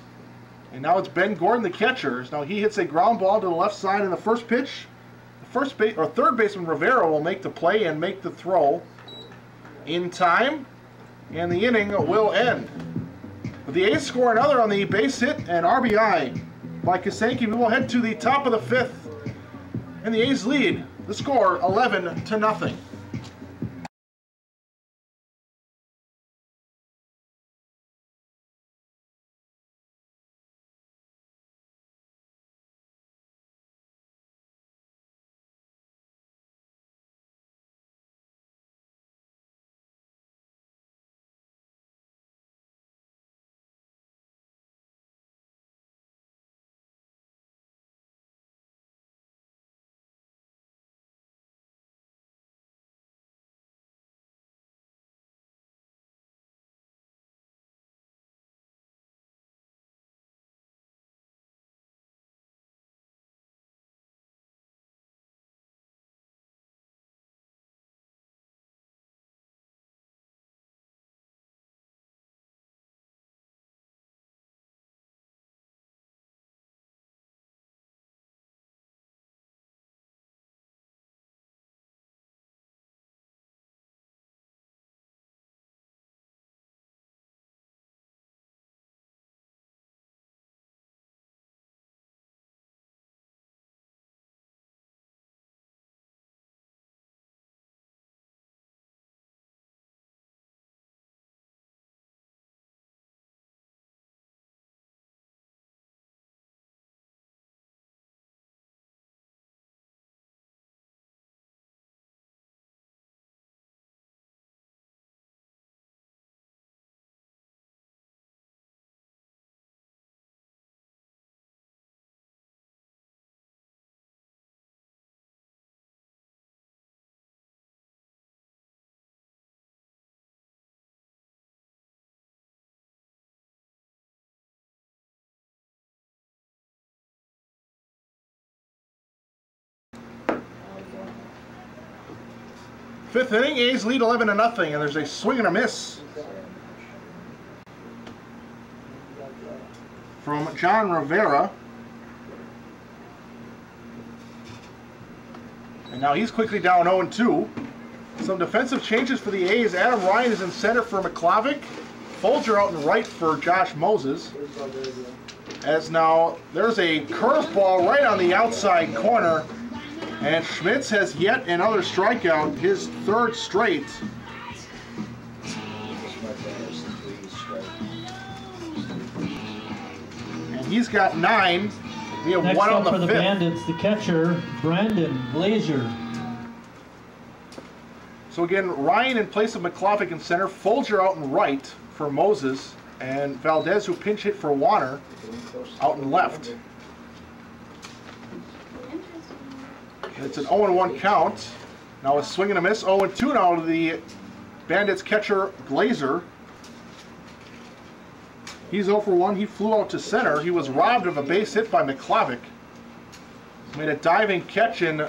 And now it's Ben Gordon, the catcher. Now he hits a ground ball to the left side in the first pitch. The third baseman Rivera will make the play and make the throw in time. And the inning will end. But the A's score another on the base hit and RBI by Kasanke. We will head to the top of the fifth. And the A's lead the score 11-0. Fifth inning, A's lead 11-0, and there's a swing and a miss from John Rivera. And now he's quickly down 0-2. Some defensive changes for the A's. Adam Ryan is in center for McClavic. Folger out in right for Josh Moses. As now there's a curveball right on the outside corner. And Schmitz has yet another strikeout, his third straight. And he's got 9. We have Next one on up the for the fifth. Bandits, the catcher, Brandon Glazier. So again, Ryan in place of McClavic in center, Folger out in right for Moses, and Valdez, who pinch hit for Warner, out in left. It's an 0-1 count. Now a swing and a miss. 0-2 now to the Bandits catcher Glazer. He's 0 for 1. He flew out to center. He was robbed of a base hit by McClavic. Made a diving catch in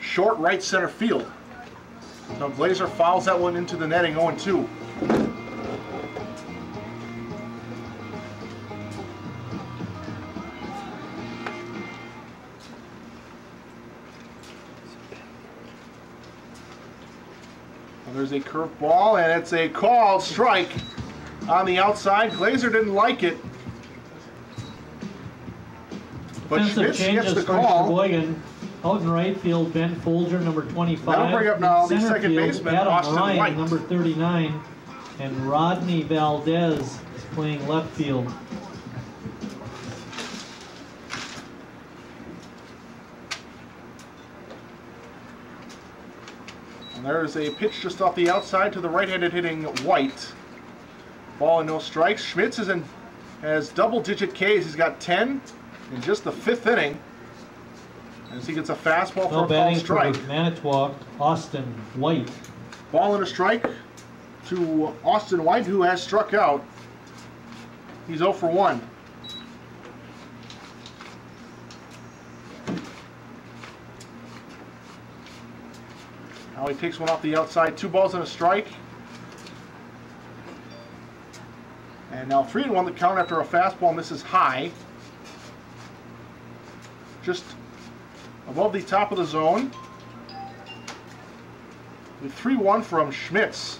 short right center field. So Glazer fouls that one into the netting. 0-2. There's a curved ball, and it's a called strike on the outside. Glazer didn't like it, but Defensive Schmitz gets the changes for call. Sheboygan. Out in right field, Ben Folger, number 25. That'll bring up now the In center second field, baseman, Adam Austin Ryan, White. number 39. And Rodney Valdez is playing left field. And there's a pitch just off the outside to the right-handed hitting White. Ball and no strikes. Schmitz has double-digit Ks. He's got 10 in just the 5th inning. As he gets a fastball for a called strike. For Manitowoc, Austin White. Ball and a strike to Austin White, who has struck out. He's 0 for 1. Now he takes one off the outside. 2 balls and a strike. And now 3-1 the count after a fastball misses high. Just above the top of the zone. The 3-1 from Schmitz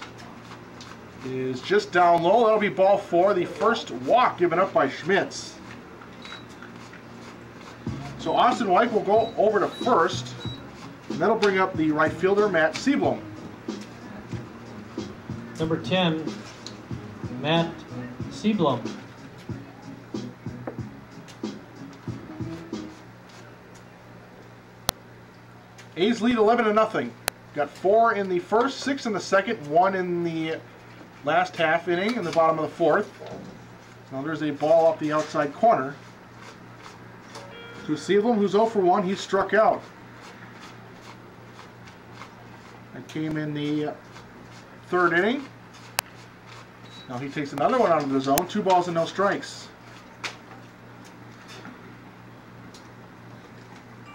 is just down low. That'll be ball 4. The first walk given up by Schmitz. So Austin White will go over to first. And that'll bring up the right fielder, Matt Seablum. Number 10, Matt Seablum. A's lead 11-0. Got 4 in the first, 6 in the second, 1 in the last half inning in the bottom of the 4th. Now there's a ball off the outside corner to Seablum, who's 0 for 1. He struck out. That came in the 3rd inning. Now he takes another one out of the zone. 2 balls and no strikes.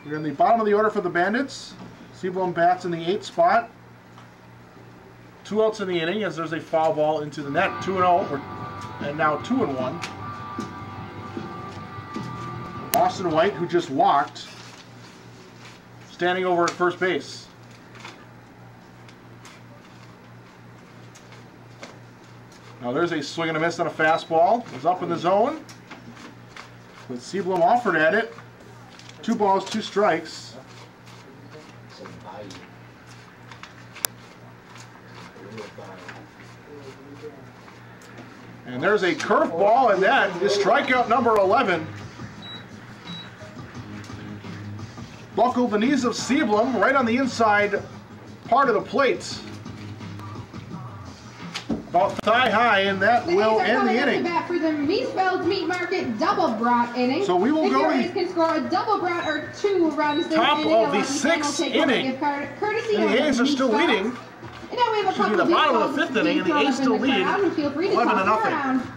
We're in the bottom of the order for the Bandits. Seablum bats in the 8th spot. 2 outs in the inning as there's a foul ball into the net. 2-0, and now 2-1. Austin White, who just walked, standing over at first base. Now there's a swing and a miss on a fastball. It was up in the zone. But Seablum offered at it. 2 balls, 2 strikes. And there's a curveball, and that is strikeout number 11. Buckled the knees of Seablum right on the inside part of the plate. About thigh high, and that will end the inning. Bat for the Meesfeld Meat Market double brought inning. So we will go to the can score a double brought or 2 runs this top inning. of the 6th inning. And the A's are still leading. And now we have a Should be the bottom of the 5th inning, and the A's still lead 11-0.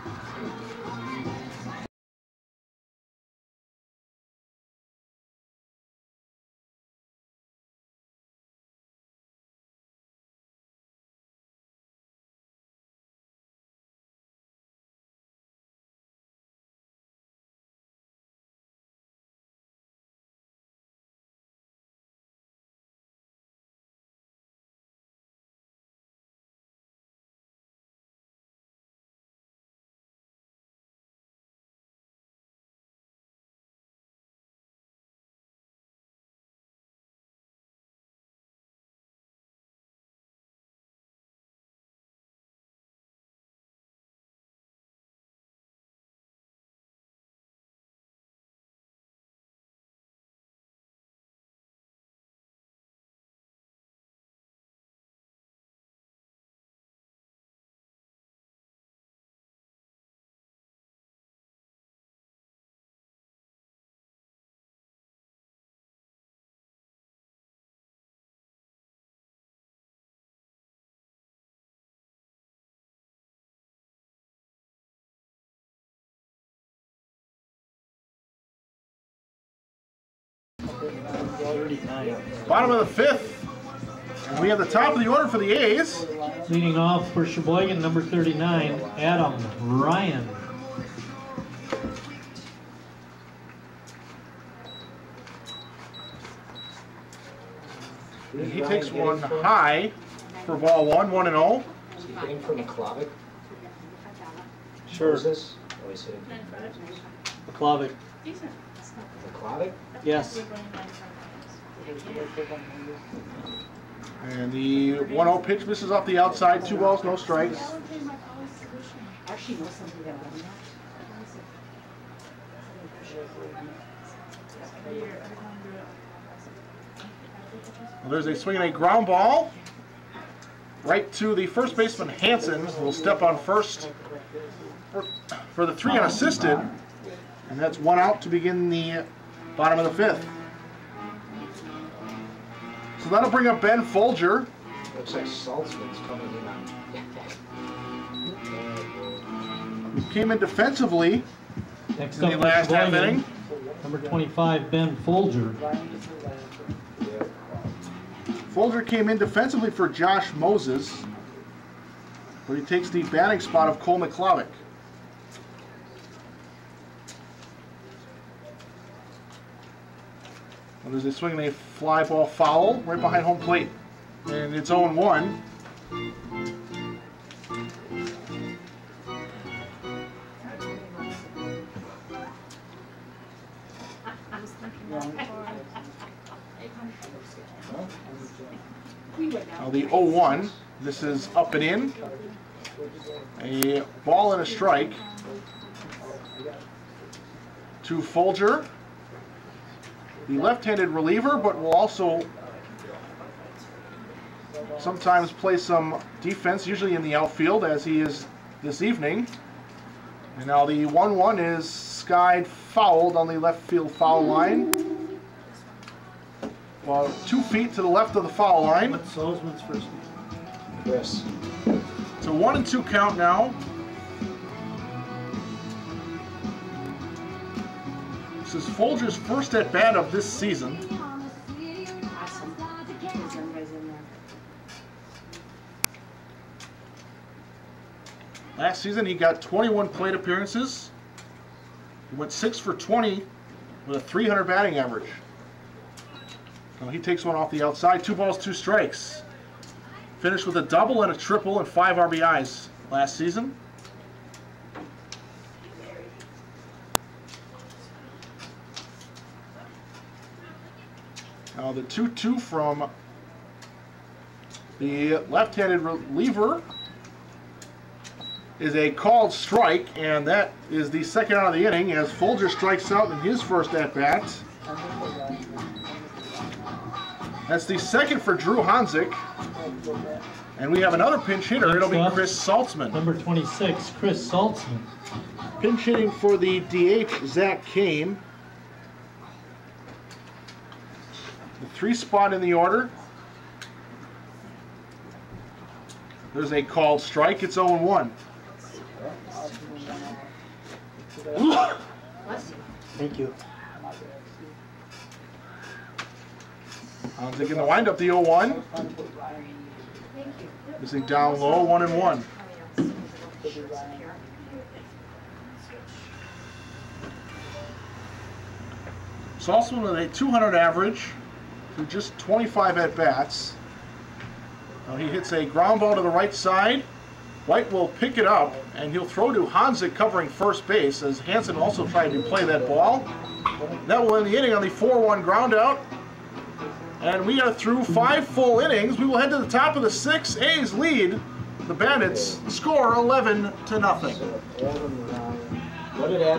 Bottom of the 5th. And we have the top of the order for the A's. Leading off for Sheboygan, number 39, Adam Ryan. And he takes one high for ball 1, 1-0. Is he hitting from the Klavic? Sure. Is this? Oh, he's hitting from McClavic. the Klavic? Yes. And the 1-0 pitch misses off the outside. 2 balls, no strikes. Well, there's a swing and a ground ball. right to the first baseman Hansen, who will step on first for the 3 unassisted, and that's 1 out to begin the bottom of the 5th. So that'll bring up Ben Folger. Looks like Saltzman's coming in on. Who came in defensively Next in up the for last half Sheboygan, inning. number 25, Ben Folger. Folger came in defensively for Josh Moses, but he takes the batting spot of Cole McClovick. And there's a swing and a fly ball foul right behind home plate. And it's 0-1. Now the 0-1, this is up and in. A ball and a strike to Folger, the left-handed reliever, but will also sometimes play some defense, usually in the outfield, as he is this evening. And now the 1-1 is skied fouled on the left field foul line. About 2 feet to the left of the foul line. Salzman's first name? Chris. It's a 1-2 count now. This is Folger's first at bat of this season. Awesome. Because everybody's in there. Last season he got 21 plate appearances. He went 6 for 20 with a 300 batting average. So he takes one off the outside. 2 balls, 2 strikes. Finished with a double and a triple and 5 RBIs last season. Now the 2-2 from the left-handed reliever is a called strike, and that is the second out of the inning as Folger strikes out in his first at-bat. That's the second for Drew Hanzik. And we have another pinch hitter. It'll be Chris Saltzman. Number 26, Chris Saltzman. Pinch hitting for the DH, Zach Kane. The 3 spot in the order. There's a called strike. It's 0-1. Thank you. Hanzik in the windup, the 0-1. This is down low, 1-1. Saltzman with a 200 average through just 25 at-bats. Now he hits a ground ball to the right side. White will pick it up, and he'll throw to Hanzik covering first base as Hansen also tried to play that ball. That will end the inning on the 4-1 ground out. And we are through 5 full innings. We will head to the top of the 6th. A's lead the Bandits, score 11-0. What did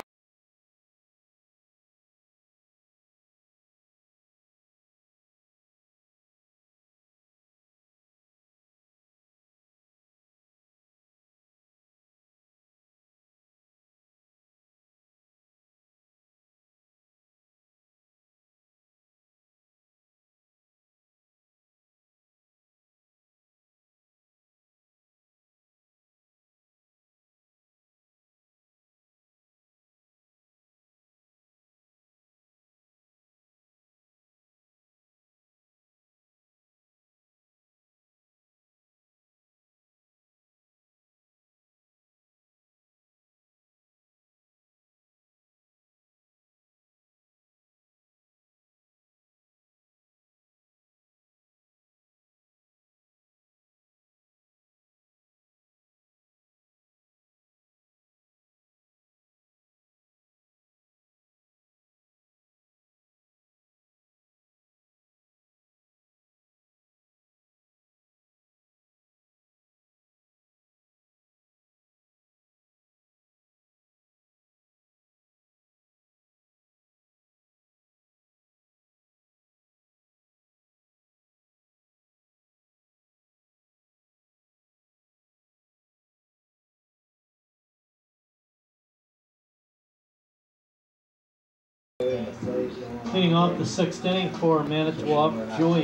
Leading off the 6th inning for Manitowoc, Joey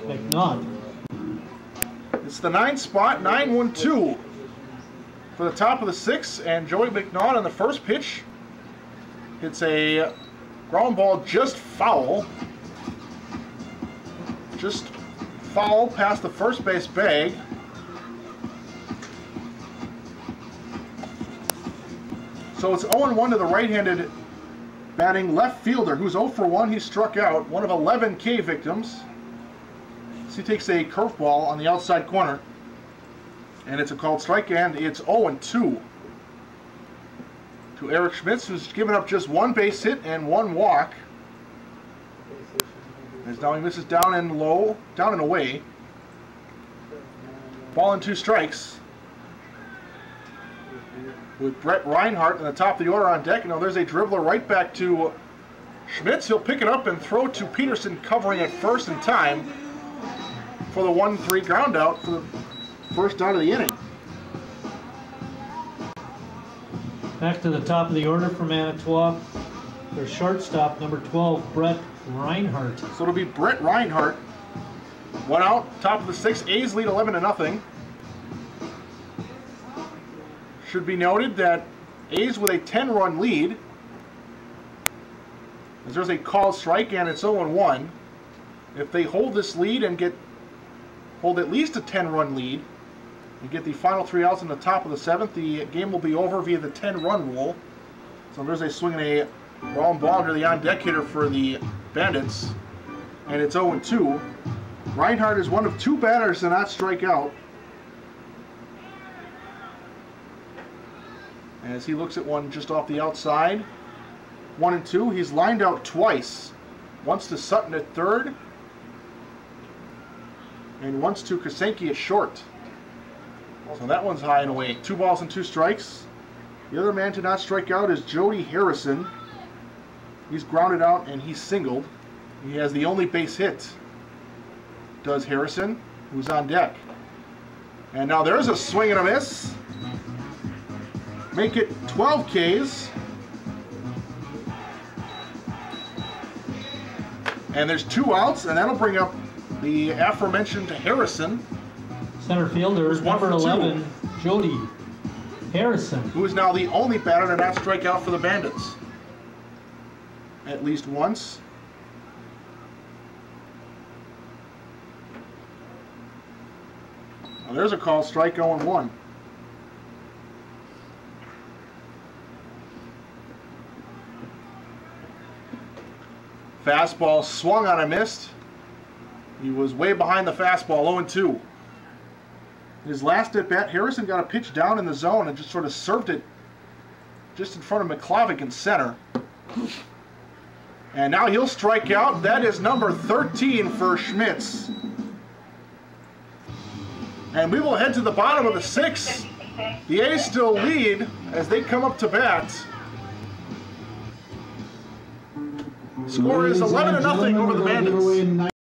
McNaught. It's the 9th spot, 9-1-2 for the top of the 6th, and Joey McNaught on the first pitch. It's a ground ball just foul. Just foul past the first base bag. So it's 0-1 to the right-handed batting left fielder, who's 0 for 1. He struck out, one of 11 K victims. So he takes a curveball on the outside corner, and it's a called strike, and it's 0-2 to Eric Schmitz, who's given up just one base hit and one walk. As now he misses down and low, down and away. Ball and 2 strikes. With Brett Reinhardt in the top of the order on deck. Now there's a dribbler right back to Schmitz. He'll pick it up and throw to Peterson, covering at first in time for the 1-3 ground out for the first out of the inning. Back to the top of the order for Manitowoc. Their shortstop, number 12, Brett Reinhardt. So it'll be Brett Reinhardt. 1 out, top of the 6th. A's lead 11-0. Should be noted that A's with a 10-run lead, as there's a called strike and it's 0-1. If they hold this lead and hold at least a 10-run lead and get the final 3 outs in the top of the 7th, the game will be over via the 10-run rule. So there's a swing and a ground ball under the on-deck hitter for the Bandits, and it's 0-2. Reinhardt is one of 2 batters to not strike out, as he looks at one just off the outside. 1-2. He's lined out twice. Once to Sutton at third, and once to Kosenki at short. So that one's high and away. 2 balls and 2 strikes. The other man to not strike out is Jody Harrison. He's grounded out and he's singled. He has the only base hit, does Harrison, who's on deck. And now there's a swing and a miss. Make it 12 Ks. And there's 2 outs, and that'll bring up the aforementioned Harrison. Center fielder, number 11, Jody Harrison. Who is now the only batter to not strike out for the Bandits. At least once. Well, there's a call strike, 0-1. Fastball swung on and missed. He was way behind the fastball, 0-2. His last at bat, Harrison got a pitch down in the zone and just sort of served it just in front of McClavick in center. And now he'll strike out. That is number 13 for Schmitz. And we will head to the bottom of the 6th. The A's still lead as they come up to bat. Score is 11-0 over the Bandits.